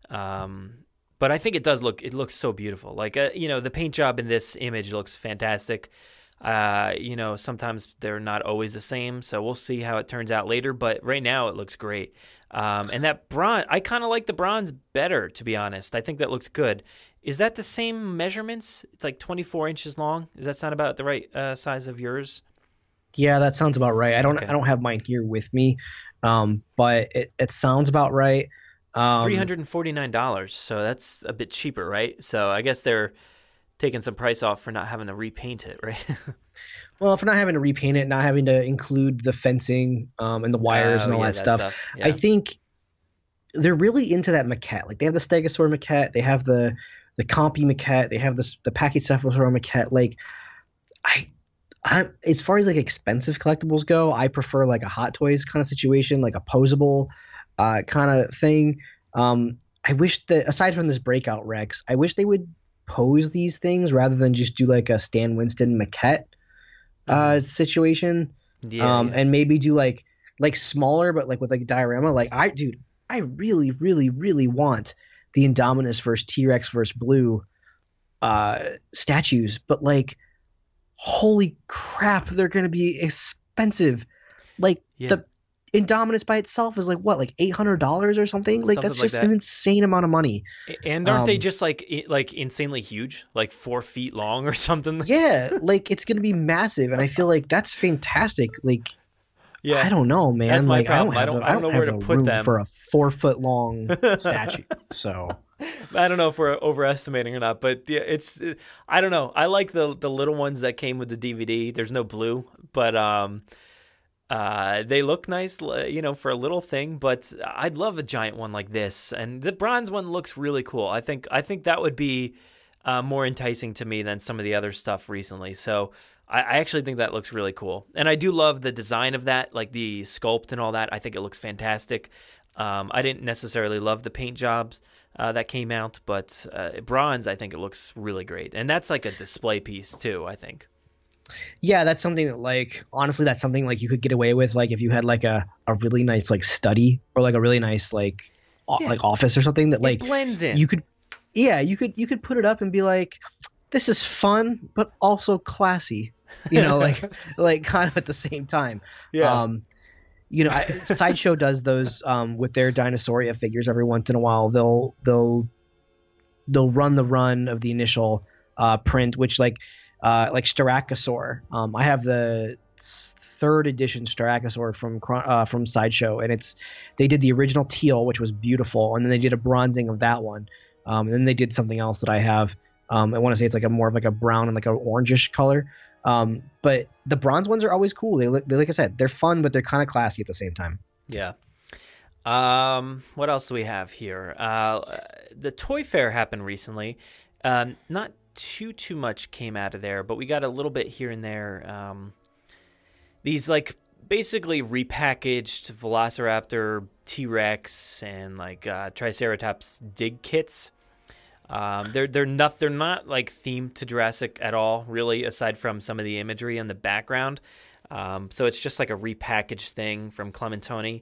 But I think it looks so beautiful. Like, you know, the paint job in this image looks fantastic. You know, sometimes they're not always the same, so we'll see how it turns out later. But right now, it looks great. And that bronze, I kind of like the bronze better, to be honest. I think that looks good. Is that the same measurements? It's like 24 inches long. Does that sound about the right size of yours? Yeah, that sounds about right. I don't have mine here with me, but it sounds about right. $349, so that's a bit cheaper, right? So I guess they're taking some price off for not having to repaint it, right? Well, for not having to repaint it, not having to include the fencing and the wires and all that stuff. Yeah. I think they're really into that maquette. Like they have the Stegosaur maquette, they have the Compy maquette, they have the Pachycephalosaur maquette. Like I as far as like expensive collectibles go, I prefer like a Hot Toys kind of situation, like a posable kind of thing. I wish that aside from this Breakout Rex, I wish they would pose these things rather than just do like a Stan Winston maquette situation. And maybe do like smaller but like with like diorama. Like I really really really want the Indominus versus T-Rex versus Blue statues, but like holy crap, they're gonna be expensive. Like the Indominus by itself is like what, like $800 or something? Like that's just an insane amount of money. And aren't they just like insanely huge, like 4 feet long or something? Yeah, like it's gonna be massive, and I feel like that's fantastic. Like, yeah, I don't know, man. That's my like problem. I don't know where to put them for a 4 foot long statue. So I don't know if we're overestimating or not, but yeah, I don't know. I like the little ones that came with the DVD. There's no blue, but they look nice, you know, for a little thing, but I'd love a giant one like this. And the bronze one looks really cool. I think that would be more enticing to me than some of the other stuff recently. So I actually think that looks really cool. And I do love the design of that, like the sculpt and all that. I think it looks fantastic. I didn't necessarily love the paint jobs that came out, but bronze, I think it looks really great. And that's like a display piece too, I think. Yeah, that's something that, like, honestly, that's something like you could get away with, like if you had like a really nice like study or like a really nice like like office or something that like it blends in. You could put it up and be like, this is fun but also classy, you know, like kind of at the same time. Yeah. You know, Sideshow does those with their Dinosauria figures every once in a while. They'll run the run of the initial print, which like Styracosaur. I have the 3rd edition Styracosaur from Sideshow, and they did the original teal, which was beautiful, and then they did a bronzing of that one, and then they did something else that I have. I want to say it's like a more of like a brown and like an orangish color. But the bronze ones are always cool. They like I said, they're fun, but they're kind of classy at the same time. Yeah. What else do we have here? The Toy Fair happened recently. Not too much came out of there, but we got a little bit here and there. These like basically repackaged Velociraptor, T-Rex, and like Triceratops dig kits. They're not like themed to Jurassic at all, really, aside from some of the imagery in the background. So it's just like a repackaged thing from Clementoni.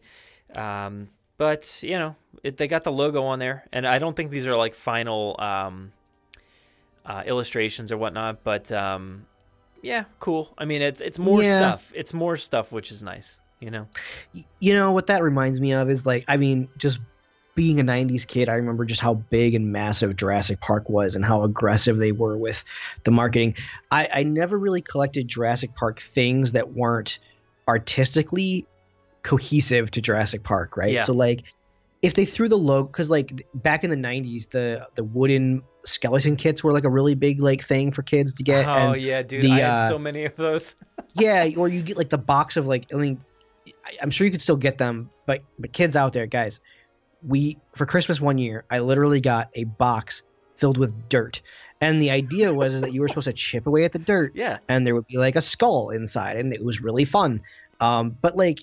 But they got the logo on there, and I don't think these are like final illustrations or whatnot. But yeah, cool. I mean, it's more stuff. It's more stuff, which is nice. What that reminds me of is like, I mean, just being a 90s kid, I remember just how big and massive Jurassic Park was and how aggressive they were with the marketing. I never really collected Jurassic Park things that weren't artistically cohesive to Jurassic Park, right? Yeah. So like if they threw the logo, because like back in the 90s, the wooden skeleton kits were like a really big like thing for kids to get. Oh yeah, dude, I had so many of those. Yeah, or you get like the box of like, I mean, I'm sure you could still get them, but kids out there, guys, for Christmas one year, I literally got a box filled with dirt. And the idea was that you were supposed to chip away at the dirt. Yeah. And there would be like a skull inside, and it was really fun. But like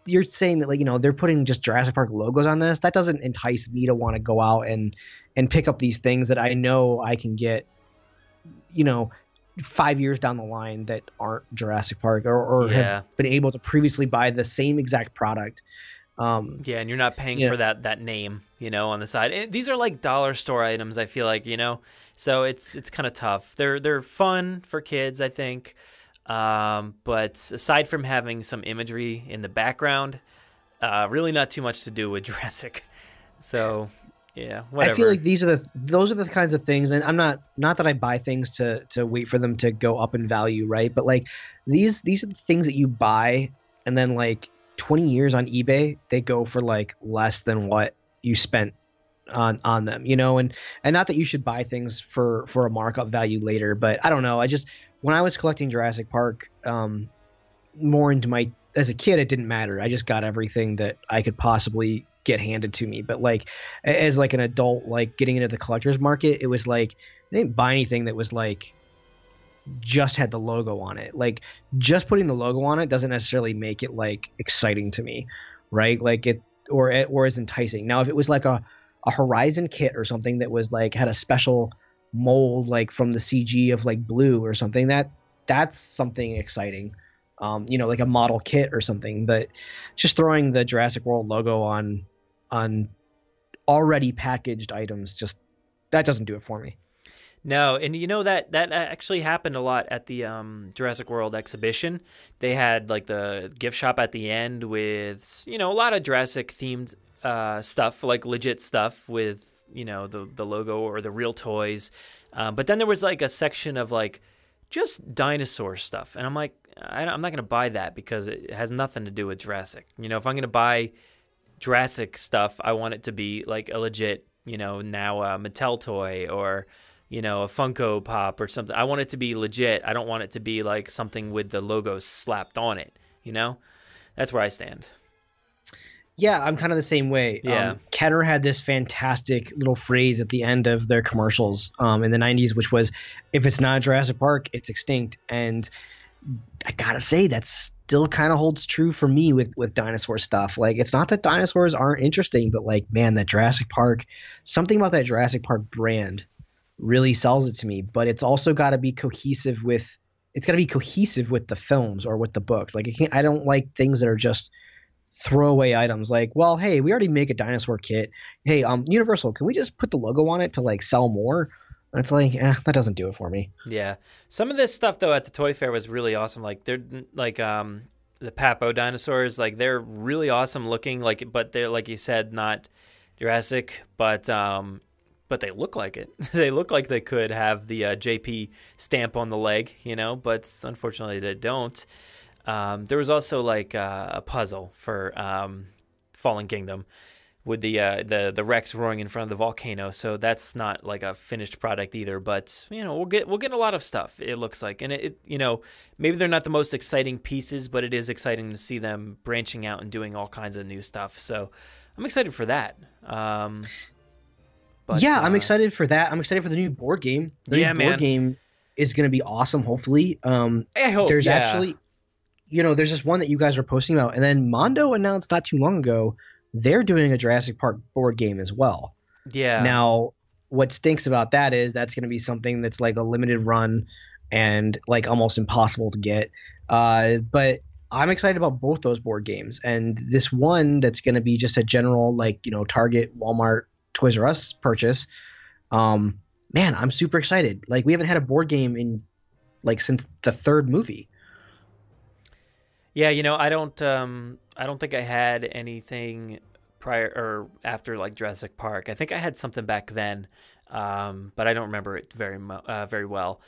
you're saying that like, they're putting just Jurassic Park logos on this. That doesn't entice me to want to go out and pick up these things that I know I can get, 5 years down the line that aren't Jurassic Park or have been able to previously buy the same exact product. And you're not paying for that name, on the side. These are like dollar store items, I feel like, so it's kind of tough. They're fun for kids, I think. But aside from having some imagery in the background, really not too much to do with Jurassic. So yeah, whatever. I feel like those are the kinds of things, and I'm not that I buy things to wait for them to go up in value, right? But like these are the things that you buy, and then like 20 years on eBay, they go for like less than what you spent on them, and not that you should buy things for a markup value later, but I don't know. When I was collecting Jurassic Park, more into as a kid, it didn't matter. I just got everything that I could possibly get handed to me. But like as like an adult, like getting into the collector's market, it was like I didn't buy anything that was like just had the logo on it. Like just putting the logo on it doesn't necessarily make it like exciting to me, right? Like it or as enticing. Now if it was like a Horizon kit or something that was like had a special mold like from the CG of like blue or something, that's something exciting, like a model kit or something. But just throwing the Jurassic World logo on already packaged items, just that doesn't do it for me. No, and that actually happened a lot at the Jurassic World exhibition. They had like the gift shop at the end with a lot of Jurassic themed stuff, like legit stuff with the logo or the real toys. But then there was like a section of like just dinosaur stuff, and I'm like, I'm not gonna buy that because it has nothing to do with Jurassic. If I'm gonna buy Jurassic stuff, I want it to be like a legit, now a Mattel toy or a Funko Pop or something. I want it to be legit. I don't want it to be like something with the logo slapped on it. That's where I stand. Yeah, I'm kind of the same way. Yeah. Kenner had this fantastic little phrase at the end of their commercials in the 90s, which was, if it's not Jurassic Park, it's extinct. And I gotta say, that still kind of holds true for me with dinosaur stuff. Like, it's not that dinosaurs aren't interesting, but like, man, that Jurassic Park, something about that Jurassic Park brand really sells it to me. But it's also got to be cohesive with the films or with the books. Like, I don't like things that are just throwaway items like, well, hey, we already make a dinosaur kit. Hey, Universal, can we just put the logo on it to like sell more? It's like, that doesn't do it for me. Yeah. Some of this stuff though at the toy fair was really awesome. Like they're like the Papo dinosaurs, like they're really awesome looking, like, but they're, like you said, not Jurassic, but they look like it. They look like they could have the JP stamp on the leg, but unfortunately they don't. There was also like a puzzle for Fallen Kingdom with the Rex roaring in front of the volcano. So that's not like a finished product either. But we'll get a lot of stuff. It looks like, and it maybe they're not the most exciting pieces, but it is exciting to see them branching out and doing all kinds of new stuff. So I'm excited for that. I'm excited for that. I'm excited for the new board game. The new board game is going to be awesome. Hopefully, I hope there's actually. There's this one that you guys were posting about, and then Mondo announced not too long ago they're doing a Jurassic Park board game as well. Yeah. Now, what stinks about that is that's going to be something that's like a limited run and like almost impossible to get. But I'm excited about both those board games, and this one that's going to be just a general Target, Walmart, Toys R Us purchase. Man, I'm super excited. Like, we haven't had a board game in since the third movie. Yeah, I don't think I had anything prior or after Jurassic Park. I think I had something back then, but I don't remember it very well.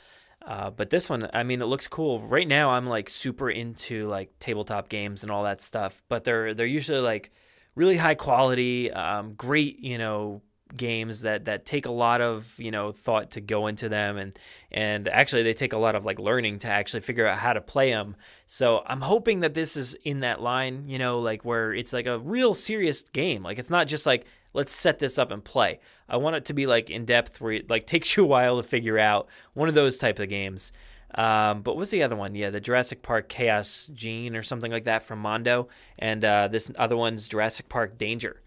But this one, I mean, it looks cool. Right now, I'm super into tabletop games and all that stuff. But they're usually really high quality, great, games that take a lot of thought to go into them, and actually they take a lot of learning to actually figure out how to play them. So I'm hoping that this is in that line, where it's a real serious game. It's not just let's set this up and play. I want it to be in depth, where it takes you a while to figure out, one of those type of games. But what's the other one? Yeah, the Jurassic Park Chaos Gene or something like that from Mondo, and this other one's Jurassic Park Danger.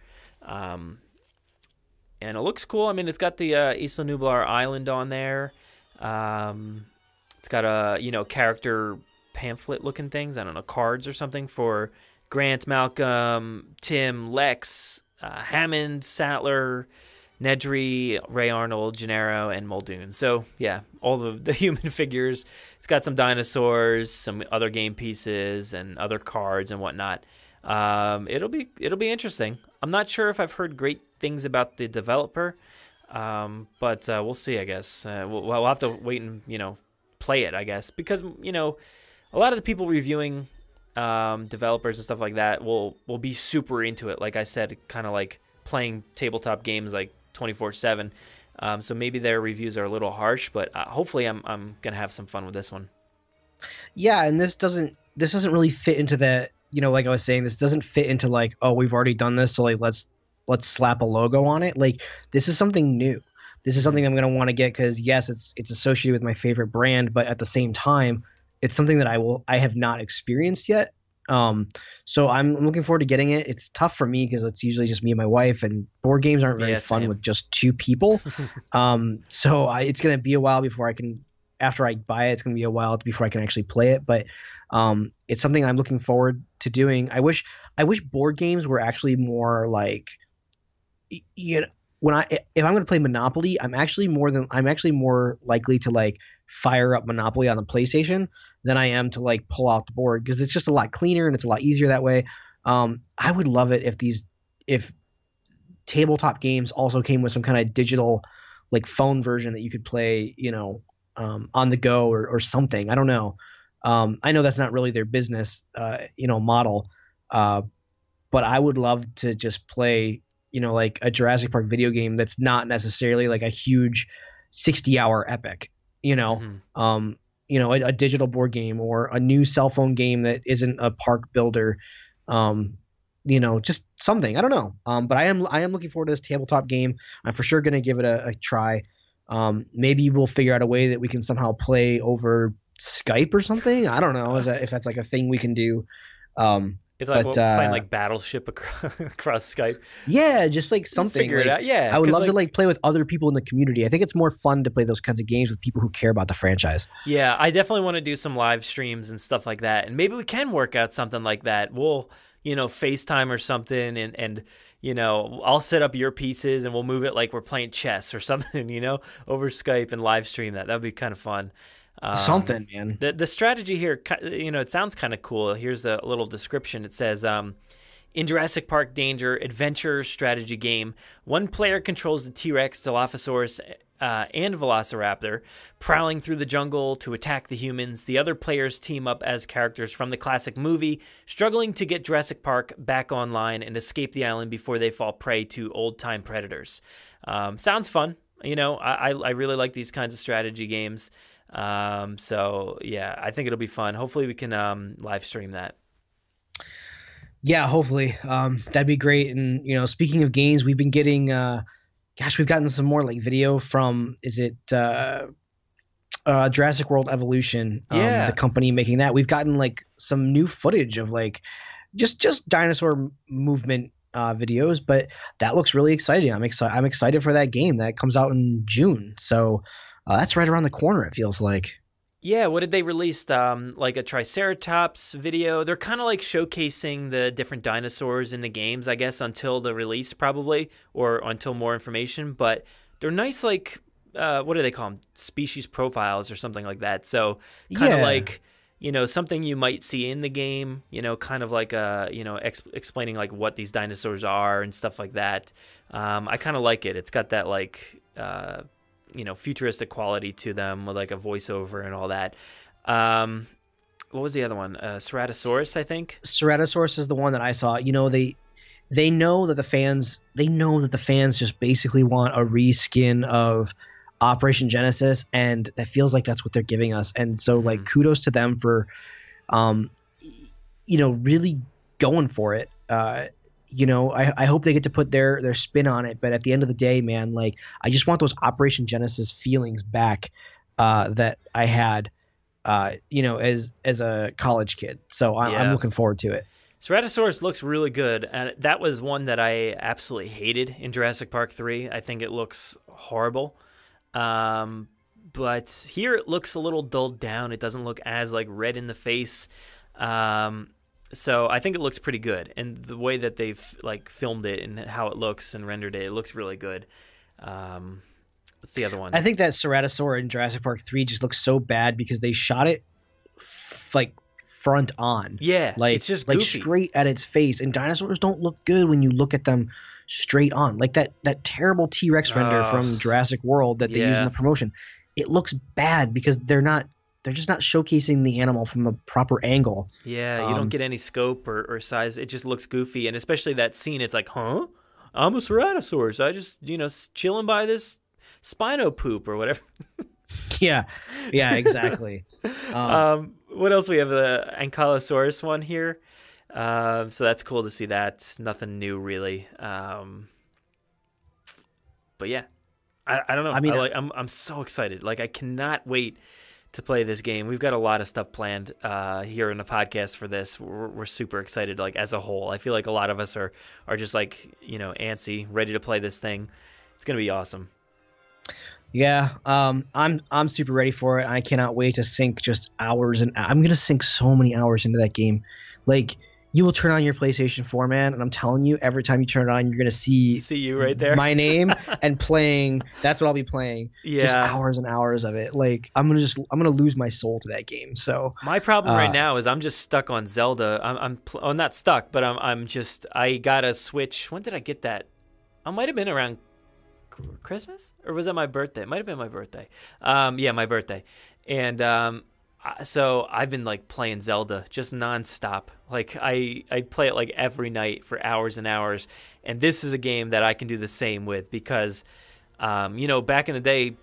And it looks cool. I mean, it's got the Isla Nublar Island on there. It's got a character pamphlet looking things. I don't know, cards or something for Grant, Malcolm, Tim, Lex, Hammond, Sattler, Nedry, Ray Arnold, Gennaro, and Muldoon. So yeah, all the human figures. It's got some dinosaurs, some other game pieces, and other cards and whatnot. It'll be interesting. I'm not sure if I've heard great things about the developer, but we'll see. I guess we'll have to wait and play it. I guess because a lot of the people reviewing developers and stuff like that will be super into it. Like I said, kind of playing tabletop games 24/7. So maybe their reviews are a little harsh, but hopefully I'm gonna have some fun with this one. Yeah, and this doesn't really fit into the like I was saying, this doesn't fit into oh, we've already done this, so let's slap a logo on it. This is something new. This is something I'm gonna want to get because yes, it's associated with my favorite brand, but at the same time, it's something that I have not experienced yet. So I'm looking forward to getting it. It's tough for me because it's usually just me and my wife, and board games aren't very fun with just two people. So it's gonna be a while before I can. After I buy it, it's gonna be a while before I can actually play it. But it's something I'm looking forward to doing. I wish board games were actually more if I'm going to play Monopoly, I'm actually more likely to fire up Monopoly on the PlayStation than I am to pull out the board, because it's just a lot cleaner and it's a lot easier that way. I would love it if tabletop games also came with some kind of digital phone version that you could play, on the go or something. I don't know. I know that's not really their business, model. But I would love to just play, a Jurassic Park video game that's not necessarily a huge 60-hour epic, a digital board game or a new cell phone game that isn't a park builder, just something. I don't know. But I am looking forward to this tabletop game. I'm for sure going to give it a try. Maybe we'll figure out a way that we can somehow play over Skype or something. I don't know if that's a thing we can do. It's playing Battleship across Skype. Yeah, just something. Figure it out. Yeah, I would love to play with other people in the community. I think it's more fun to play those kinds of games with people who care about the franchise. Yeah, I definitely want to do some live streams and stuff like that, and maybe we can work out something like that. We'll FaceTime or something, and I'll set up your pieces and we'll move it like we're playing chess or something, over Skype and live stream that. That would be kind of fun. Something, man. The strategy here, it sounds kind of cool. Here's a little description. It says, in Jurassic Park Danger adventure strategy game, one player controls the T-Rex, Dilophosaurus, and Velociraptor, prowling through the jungle to attack the humans. The other players team up as characters from the classic movie, struggling to get Jurassic Park back online and escape the island before they fall prey to old-time predators. Sounds fun. I really like these kinds of strategy games. So yeah, I think it'll be fun. Hopefully we can live stream that. Yeah, hopefully. That'd be great. And speaking of games, we've been getting we've gotten some more video from Jurassic World Evolution, the company making that. We've gotten some new footage of just dinosaur movement videos, but that looks really exciting. I'm excited for that game that comes out in June. So that's right around the corner, it feels like. Yeah, what did they release? Like a Triceratops video. They're kind of like showcasing the different dinosaurs in the games, I guess, until the release probably, or until more information. But they're nice, like, what do they call them? Species profiles or something like that. So kind of like, you know, something you might see in the game, you know, kind of like, you know, explaining like what these dinosaurs are and stuff like that. I kind of like it. It's got that like, you know, futuristic quality to them with like a voiceover and all that. What was the other one? Ceratosaurus, I think. Ceratosaurus is the one that I saw. You know, they know that the fans just basically want a reskin of Operation Genesis, and it feels like that's what they're giving us. And so like kudos to them for you know, really going for it. You know, I hope they get to put their spin on it. But at the end of the day, man, like I just want those Operation Genesis feelings back that I had, you know, as a college kid. So I'm looking forward to it. Ceratosaurus looks really good, and that was one that I absolutely hated in Jurassic Park 3. I think it looks horrible. But here it looks a little dulled down. It doesn't look as like red in the face. So I think it looks pretty good, and the way that they've like filmed it and how it looks and rendered it, it looks really good. What's the other one? I think that Ceratosaur in Jurassic Park 3 just looks so bad because they shot it like front on. Yeah, like it's just like goofy. straight at its face, and dinosaurs don't look good when you look at them straight on. Like that terrible T-Rex render from Jurassic World that they use in the promotion. It looks bad because they're just not showcasing the animal from the proper angle. Yeah, you don't get any scope or size. It just looks goofy, and especially that scene, it's like, huh? I'm a Ceratosaurus. I just, you know, chilling by this Spino poop or whatever. Yeah, exactly. What else we have? The Ankylosaurus one here. So that's cool to see that. Nothing new, really. But yeah, I don't know. I mean, I'm so excited. Like, I cannot wait to play this game. We've got a lot of stuff planned here in the podcast for this. We're super excited, like, as a whole. I feel like a lot of us are just like, you know, antsy, ready to play this thing. It's gonna be awesome. Yeah, I'm super ready for it. I cannot wait to sink just hours, and I'm gonna sink so many hours into that game. Like, you will turn on your PlayStation 4, man, and I'm telling you, every time you turn it on, you're gonna see you right there, my name, and playing. That's what I'll be playing. Yeah, just hours and hours of it. Like, I'm gonna lose my soul to that game. So my problem right now is I'm just stuck on Zelda. I'm not stuck, but I got a Switch. When did I get that? I might have been around Christmas, or was that my birthday? It might have been my birthday. Yeah, my birthday. And so I've been like playing Zelda just nonstop. Like I play it like every night for hours and hours. And this is a game that I can do the same with because, you know, back in the day,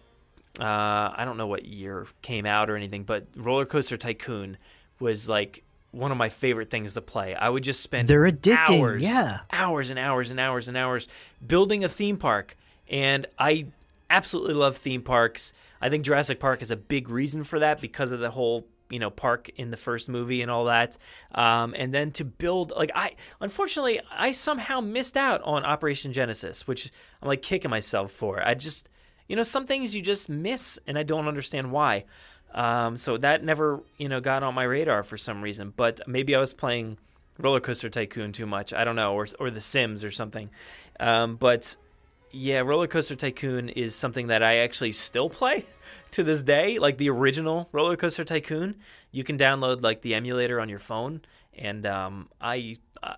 I don't know what year came out or anything, but Roller Coaster Tycoon was like one of my favorite things to play. I would just spend hours and hours and hours and hours building a theme park. And I absolutely love theme parks. I think Jurassic Park is a big reason for that because of the whole, you know, park in the first movie and all that. And then to build, like, unfortunately, I somehow missed out on Operation Genesis, which I'm like kicking myself for. I just, you know, some things you just miss and I don't understand why. So that never, you know, got on my radar for some reason. But maybe I was playing Roller Coaster Tycoon too much. I don't know, or The Sims or something. But yeah, Roller Coaster Tycoon is something that I actually still play to this day. Like the original Roller Coaster Tycoon, you can download like the emulator on your phone, and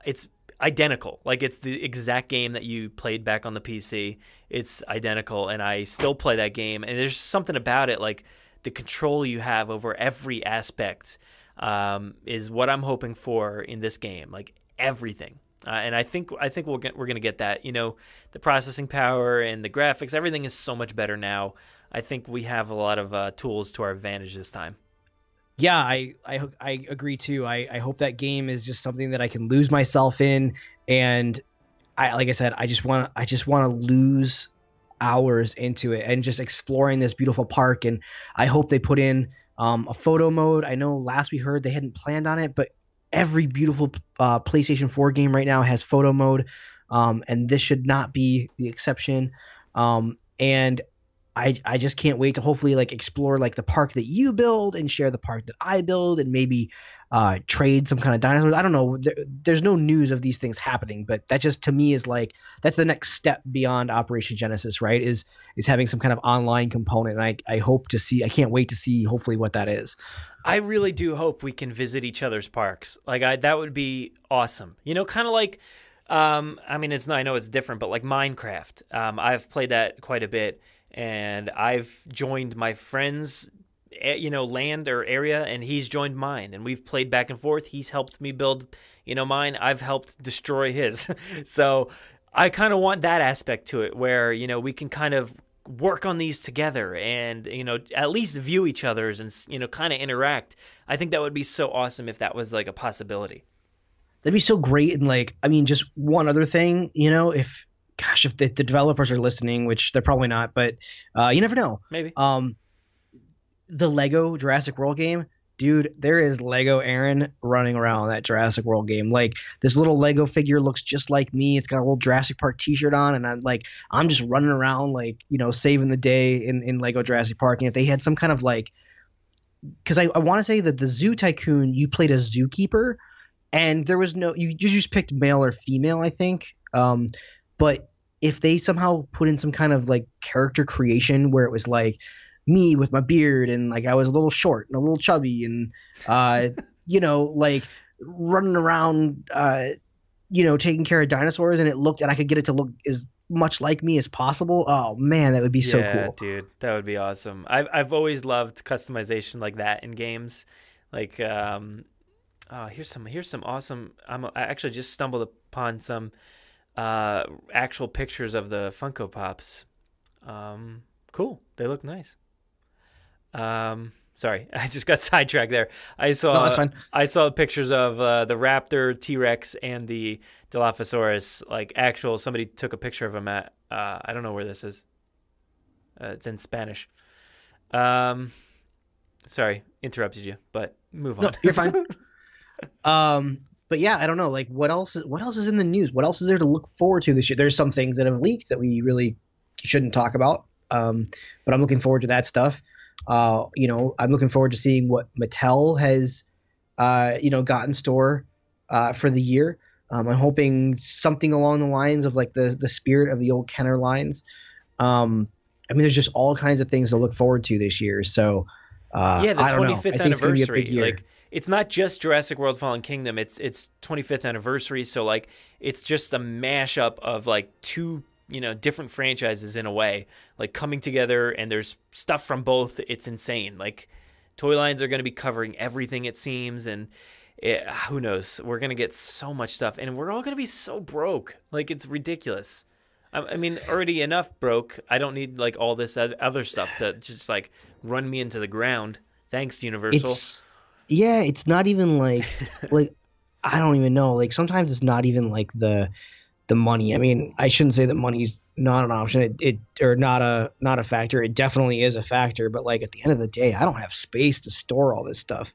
it's identical. Like it's the exact game that you played back on the PC. It's identical, and I still play that game. And there's something about it, like the control you have over every aspect, is what I'm hoping for in this game. Like everything. And I think we're gonna get that. You know, the processing power and the graphics, everything is so much better now. I think we have a lot of tools to our advantage this time. Yeah, I agree too. I hope that game is just something that I can lose myself in, and like I said, I just want to lose hours into it and just exploring this beautiful park. And I hope they put in a photo mode. I know last we heard they hadn't planned on it, but every beautiful PlayStation 4 game right now has photo mode, and this should not be the exception. And I just can't wait to hopefully like explore like the park that you build and share the park that I build and maybe trade some kind of dinosaurs. I don't know. There's no news of these things happening, but that just to me is like that's the next step beyond Operation Genesis, right? Is having some kind of online component. And I hope to see. I can't wait to see hopefully what that is. I really do hope we can visit each other's parks. Like that would be awesome. You know, kind of like. I mean, I know it's different, but like Minecraft. I've played that quite a bit, and I've joined my friend's, land or area, and he's joined mine, and we've played back and forth. He's helped me build, mine. I've helped destroy his. So I kind of want that aspect to it where, we can kind of work on these together and, at least view each other's and, kind of interact. I think that would be so awesome if that was like a possibility. That'd be so great. And like, I mean, just one other thing, if the developers are listening, which they're probably not, but you never know. Maybe. The Lego Jurassic World game, dude, there is Lego Aaron running around that Jurassic World game. Like this little Lego figure looks just like me. It's got a little Jurassic Park t-shirt on. And I'm just running around like, saving the day in Lego Jurassic Park. And if they had some kind of like, cause I want to say that the Zoo Tycoon, you played a zookeeper. And there was you just picked male or female, I think. But if they somehow put in some kind of like character creation where it was like me with my beard and like I was a little short and a little chubby and like running around taking care of dinosaurs and I could get it to look as much like me as possible. Oh man, that would be so cool. Dude, that would be awesome. I've always loved customization like that in games. Like here's some awesome. I actually just stumbled upon some actual pictures of the Funko Pops. Cool, they look nice. Sorry, I just got sidetracked there. I saw pictures of the Raptor, T-Rex, and the Dilophosaurus. Like somebody took a picture of them at. I don't know where this is. It's in Spanish. Sorry, interrupted you, but move on. No, you're fine. But yeah, I don't know. Like, what else is in the news? What else is there to look forward to this year? There's some things that have leaked that we really shouldn't talk about. But I'm looking forward to that stuff. I'm looking forward to seeing what Mattel has, got in store for the year. I'm hoping something along the lines of like the spirit of the old Kenner lines. There's just all kinds of things to look forward to this year. So the 25th anniversary. Like, it's not just Jurassic World Fallen Kingdom. It's 25th anniversary. So like it's just a mashup of like two different franchises in a way, like coming together, and there's stuff from both. It's insane. Like toy lines are going to be covering everything, it seems, and who knows? We're going to get so much stuff, and we're all going to be so broke. Like it's ridiculous. I mean, already enough broke. I don't need like all this other stuff to just like run me into the ground. Thanks, Universal. It's not even like I don't even know. Like sometimes it's not even like the money. I mean, I shouldn't say that money's not an option. It or not a factor. It definitely is a factor. But like at the end of the day, I don't have space to store all this stuff.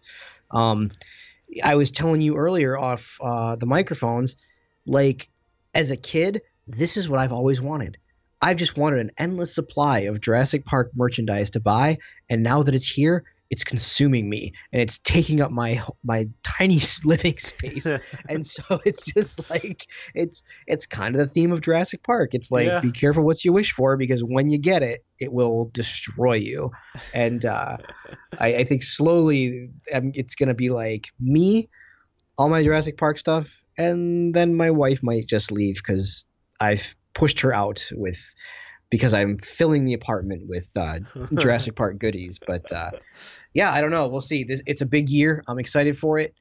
I was telling you earlier off the microphones, like as a kid, this is what I've always wanted. I've just wanted an endless supply of Jurassic Park merchandise to buy, and now that it's here, it's consuming me and it's taking up my tiny living space. And so it's just like, it's kind of the theme of Jurassic Park. It's like, Be careful what you wish for, because when you get it, it will destroy you. And I think slowly it's going to be like me, all my Jurassic Park stuff. And then my wife might just leave because I've pushed her out because I'm filling the apartment with Jurassic Park goodies. But I don't know. We'll see. It's a big year. I'm excited for it.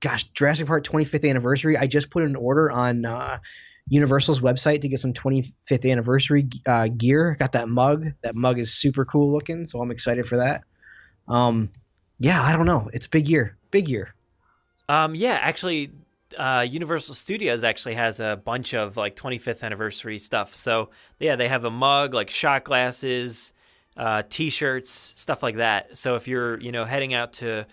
Gosh, Jurassic Park 25th anniversary. I just put an order on Universal's website to get some 25th anniversary gear. Got that mug. That mug is super cool looking, so I'm excited for that. I don't know. It's a big year. Big year. Actually, Universal Studios actually has a bunch of like 25th anniversary stuff. So yeah, they have a mug, like shot glasses, T-shirts, stuff like that. So if you're heading out to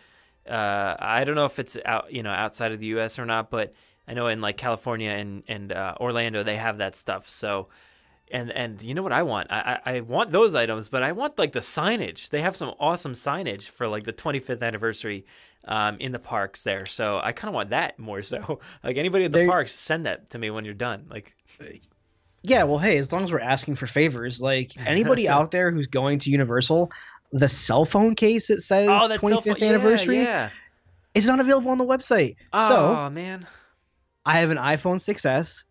I don't know if it's out outside of the U.S. or not, but I know in like California and Orlando they have that stuff. So And you know what I want? I want those items, but I want like the signage. They have some awesome signage for like the 25th anniversary in the parks there. So I kind of want that more so. Like anybody at the parks, send that to me when you're done. Like, yeah, well, hey, as long as we're asking for favors, like anybody out there who's going to Universal, the cell phone case that says 25th anniversary, is not available on the website. Oh, man. I have an iPhone 6S.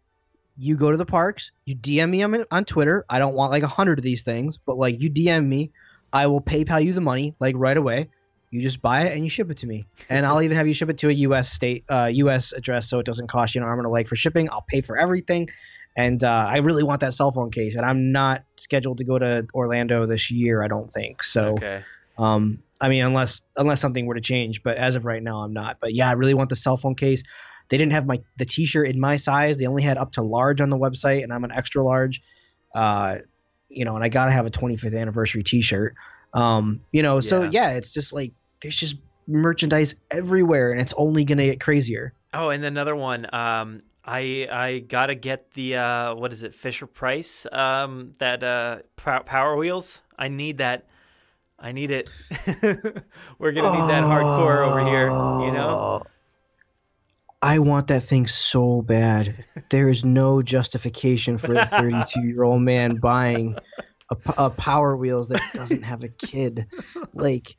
You go to the parks, you DM me on Twitter. I don't want like 100 of these things, but like you DM me, I will PayPal you the money like right away. You just buy it and you ship it to me. And I'll even have you ship it to a US address so it doesn't cost you an arm and a leg for shipping. I'll pay for everything. And I really want that cell phone case. And I'm not scheduled to go to Orlando this year, I don't think. So, okay. I mean, unless something were to change. But as of right now, I'm not. But yeah, I really want the cell phone case. They didn't have the T-shirt in my size. They only had up to large on the website, and I'm an extra large. And I gotta have a 25th anniversary T-shirt. So yeah, it's just like there's just merchandise everywhere, and it's only gonna get crazier. Oh, and another one. I gotta get the what is it, Fisher Price? That Power Wheels. I need that. I need it. We're gonna need that hardcore over here. You know. I want that thing so bad. There is no justification for a 32-year-old man buying a Power Wheels that doesn't have a kid. Like,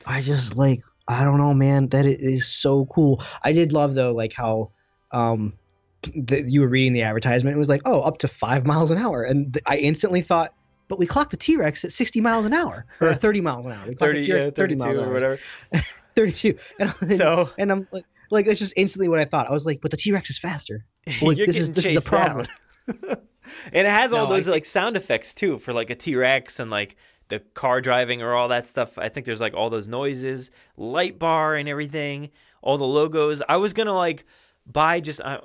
I don't know, man. That is so cool. I did love though, like how you were reading the advertisement. It was like, oh, up to 5 miles an hour, and I instantly thought, but we clocked the T-Rex at 60 miles an hour or 30 miles an hour. We clocked the T-Rex at 30 miles an hour. Or whatever. 32. And I'm like. Like, that's just instantly what I thought. I was like, but the T-Rex is faster. Like, this is a problem. And it has all those like sound effects too for like a T-Rex and like the car driving or all that stuff. I think there's like all those noises, light bar and everything, all the logos. I was going to like buy just, go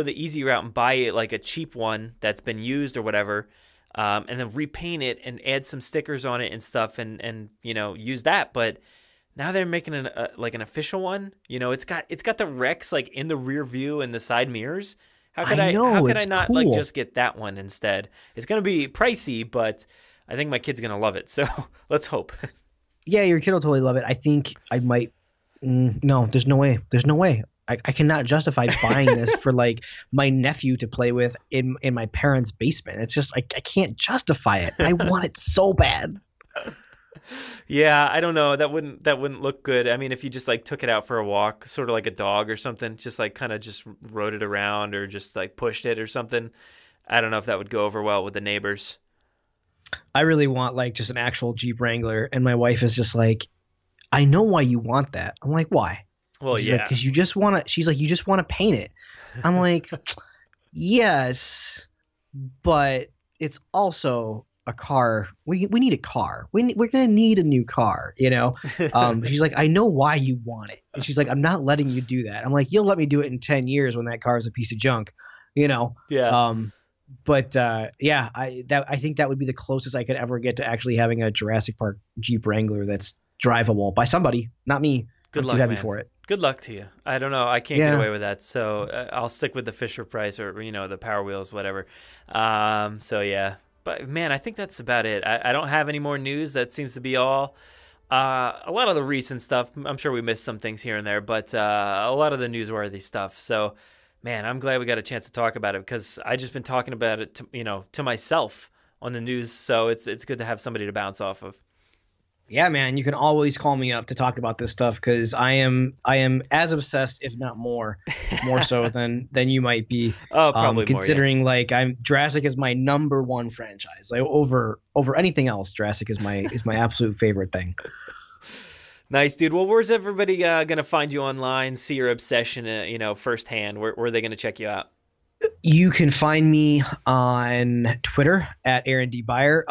the easy route and buy it like a cheap one that's been used or whatever. And then repaint it and add some stickers on it and stuff and use that. But now they're making an official one. It's got the Rex like in the rear view and the side mirrors. How could I not cool. like just get that one instead? It's gonna be pricey, but I think my kid's gonna love it. So let's hope. Yeah, your kid will totally love it. I think I might. No, there's no way. There's no way. I cannot justify buying this for like my nephew to play with in my parents' basement. It's just I can't justify it. I want it so bad. Yeah, I don't know. That wouldn't look good. I mean, if you just like took it out for a walk, sort of like a dog or something, just like kind of just rode it around or just like pushed it or something. I don't know if that would go over well with the neighbors. I really want like just an actual Jeep Wrangler, and my wife is just like, I know why you want that. I'm like, why? Well, she's yeah, like, because you just want to. She's like, you just want to paint it. I'm like, yes, but it's also a car. We need a car. We're gonna need a new car, She's like, I know why you want it, and she's like, I'm not letting you do that. I'm like, you'll let me do it in 10 years when that car is a piece of junk, Yeah. I think that would be the closest I could ever get to actually having a Jurassic Park Jeep Wrangler that's drivable by somebody, not me. Good luck, too heavy man. for it. Good luck to you. I don't know. I can't get away with that, so I'll stick with the Fisher Price or the Power Wheels, whatever. But man, I think that's about it. I don't have any more news. That seems to be all. A lot of the recent stuff, I'm sure we missed some things here and there, but a lot of the newsworthy stuff. So, man, I'm glad we got a chance to talk about it because I just been talking about it to myself on the news. So it's good to have somebody to bounce off of. Yeah, man, you can always call me up to talk about this stuff because I am as obsessed, if not more so than you might be. Oh, probably considering more, yeah. Like Jurassic is my number one franchise. Like over anything else, Jurassic is my absolute favorite thing. Nice, dude. Well, where's everybody gonna find you online? See your obsession, firsthand. Where are they gonna check you out? You can find me on Twitter at Aaron D. Beyer.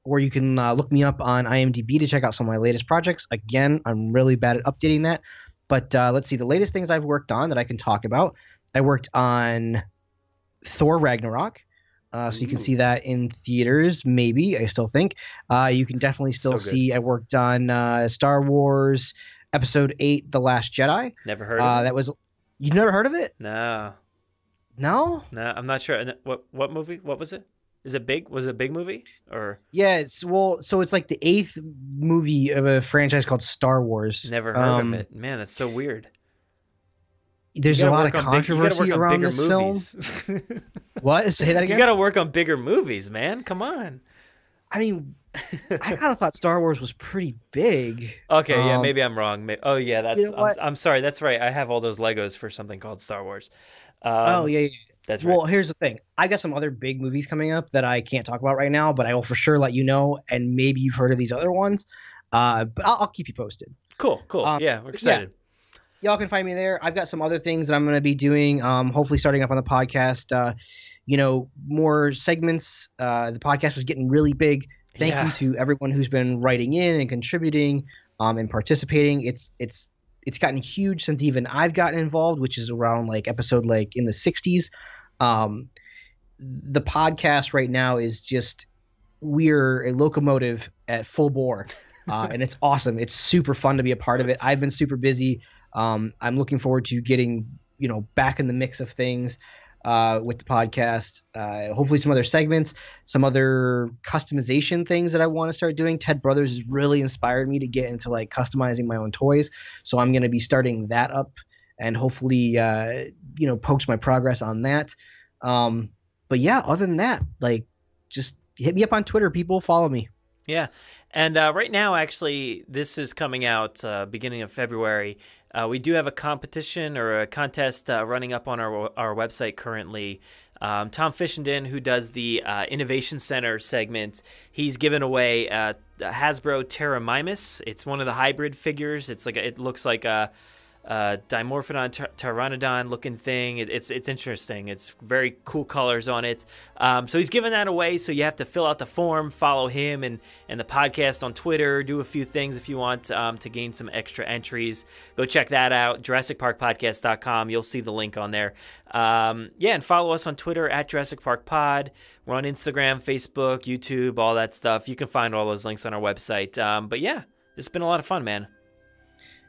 Or you can look me up on IMDb to check out some of my latest projects. Again, I'm really bad at updating that. But let's see. The latest things I've worked on that I can talk about. I worked on Thor Ragnarok. So you can see that in theaters, maybe, I still think. You can definitely still see I worked on Star Wars Episode 8, The Last Jedi. Never heard of it. You've never heard of it? No. No? No, I'm not sure. And what movie? What was it? Is it big? Was it a big movie or? Yeah, so it's like the 8th movie of a franchise called Star Wars. Never heard of it. Man, that's so weird. There's a lot of controversy around this film. What? Say that again? You got to work on bigger movies, man. Come on. I mean, I kind of thought Star Wars was pretty big. Okay, yeah, maybe I'm wrong. Oh, yeah, that's. You know what? I'm sorry. That's right. I have all those Legos for something called Star Wars. Yeah. That's right. Well, here's the thing. I got some other big movies coming up that I can't talk about right now, but I will for sure let you know. And maybe you've heard of these other ones. But I'll keep you posted. Cool. Yeah, we're excited. Y'all can find me there. I've got some other things that I'm going to be doing. Hopefully, starting up on the podcast. More segments. The podcast is getting really big. Thank you to everyone who's been writing in and contributing and participating. It's gotten huge since even I've gotten involved, which is around like episode like in the 60s. The podcast right now is just, we're a locomotive at full bore, and it's awesome. It's super fun to be a part of it. I've been super busy. I'm looking forward to getting back in the mix of things with the podcast. Hopefully some other segments, some other customization things that I want to start doing. Ted Brothers has really inspired me to get into like customizing my own toys, so I'm going to be starting that up and hopefully post my progress on that. But yeah, other than that, like, just hit me up on Twitter, people. Follow me. Yeah. And right now, actually, this is coming out beginning of February. We do have a competition or a contest running up on our website currently. Tom Fishenden, who does the Innovation Center segment, he's given away a Hasbro Terramimus. It's one of the hybrid figures. It looks like a Dimorphodon Pteranodon looking thing. It's interesting. It's very cool colors on it. So he's giving that away. So you have to fill out the form, follow him and the podcast on Twitter, do a few things if you want to gain some extra entries. Go check that out. JurassicParkPodcast.com. You'll see the link on there. And follow us on Twitter at Jurassic Park Pod. We're on Instagram, Facebook, YouTube, all that stuff. You can find all those links on our website. But yeah, it's been a lot of fun, man.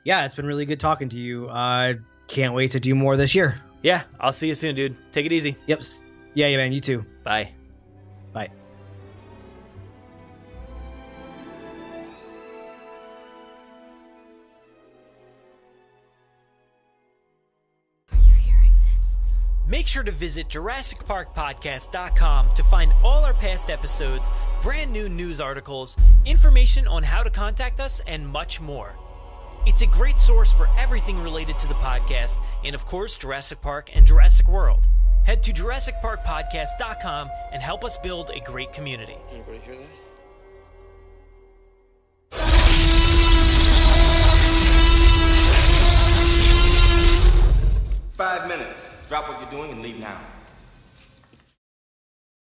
Yeah, it's been really good talking to you. Can't wait to do more this year. Yeah, I'll see you soon, dude. Take it easy. Yep. Yeah, man. You too. Bye. Bye. Make sure to visit JurassicParkPodcast.com to find all our past episodes, brand new news articles, information on how to contact us, and much more. It's a great source for everything related to the podcast and, of course, Jurassic Park and Jurassic World. Head to JurassicParkPodcast.com and help us build a great community. Anybody hear that? 5 minutes. Drop what you're doing and leave now.